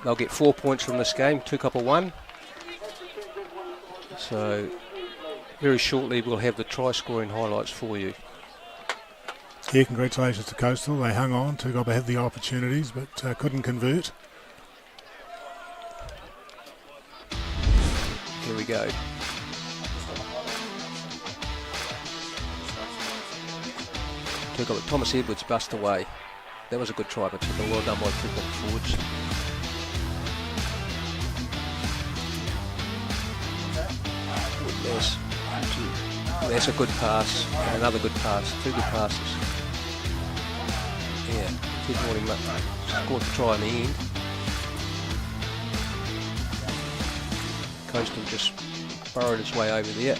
They'll get 4 points from this game, Tukapa 1. So, very shortly we'll have the try scoring highlights for you. Yeah, congratulations to Coastal. They hung on. Tukapa had the opportunities, but couldn't convert. Here we go. Tukapa, Thomas Edwards bust away. That was a good try, but well done by Tukapa forwards. Yes. That's a good pass, and another good pass, 2 good passes. Yeah, did want him scored the try in the end. Coastal just burrowed its way over there.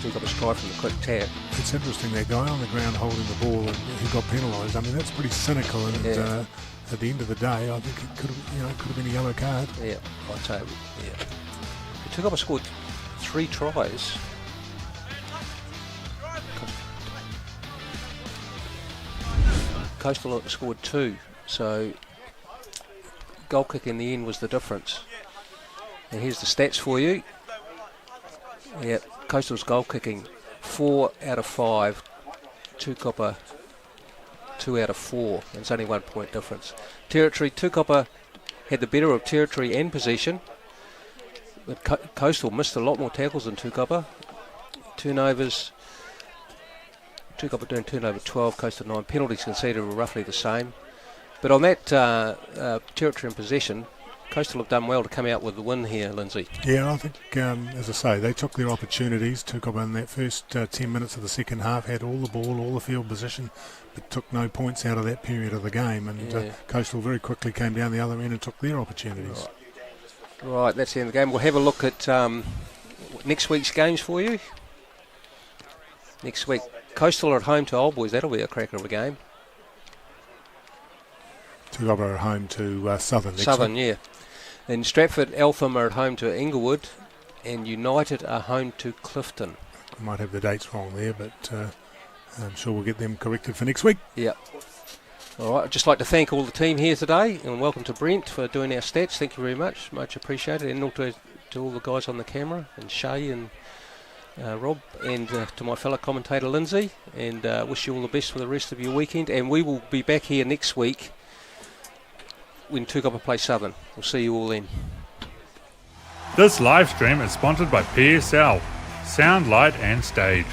Tukapa's try from the quick tap. It's interesting, that guy on the ground holding the ball and who got penalised. I mean, that's pretty cynical, and at the end of the day, I think it could have been a yellow card. Yeah, I'd say, yeah. Tukapa scored 3 tries. Coastal scored 2, so goal kick in the end was the difference. And here's the stats for you. Yeah, Coastal's goal kicking 4 out of 5, Tukapa 2 out of 4. And it's only 1 point difference. Territory, Tukapa had the better of territory and possession, but Coastal missed a lot more tackles than Tukapa. Turnovers, Tukapa doing turnover 12, Coastal 9. Penalties conceded were roughly the same. But on that territory and possession, Coastal have done well to come out with the win here, Lindsay. Yeah, I think, as I say, they took their opportunities. Tukapa in that first 10 minutes of the second half had all the ball, all the field position, but took no points out of that period of the game. And Coastal very quickly came down the other end and took their opportunities. Right, that's the end of the game. We'll have a look at next week's games for you. Next week, Coastal are at home to Old Boys. That'll be a cracker of a game. Tukapa are at home to Southern. Southern, yeah. Then Stratford, Eltham are at home to Inglewood, and United are home to Clifton. I might have the dates wrong there, but I'm sure we'll get them corrected for next week. Yeah. All right, I'd just like to thank all the team here today, and welcome to Brent for doing our stats. Thank you very much appreciated, and also to all the guys on the camera, and Shay and Rob, and to my fellow commentator Lindsay, and wish you all the best for the rest of your weekend. And we will be back here next week when Tukapa play Southern. We'll see you all then. This live stream is sponsored by PSL, Sound, Light and Stage.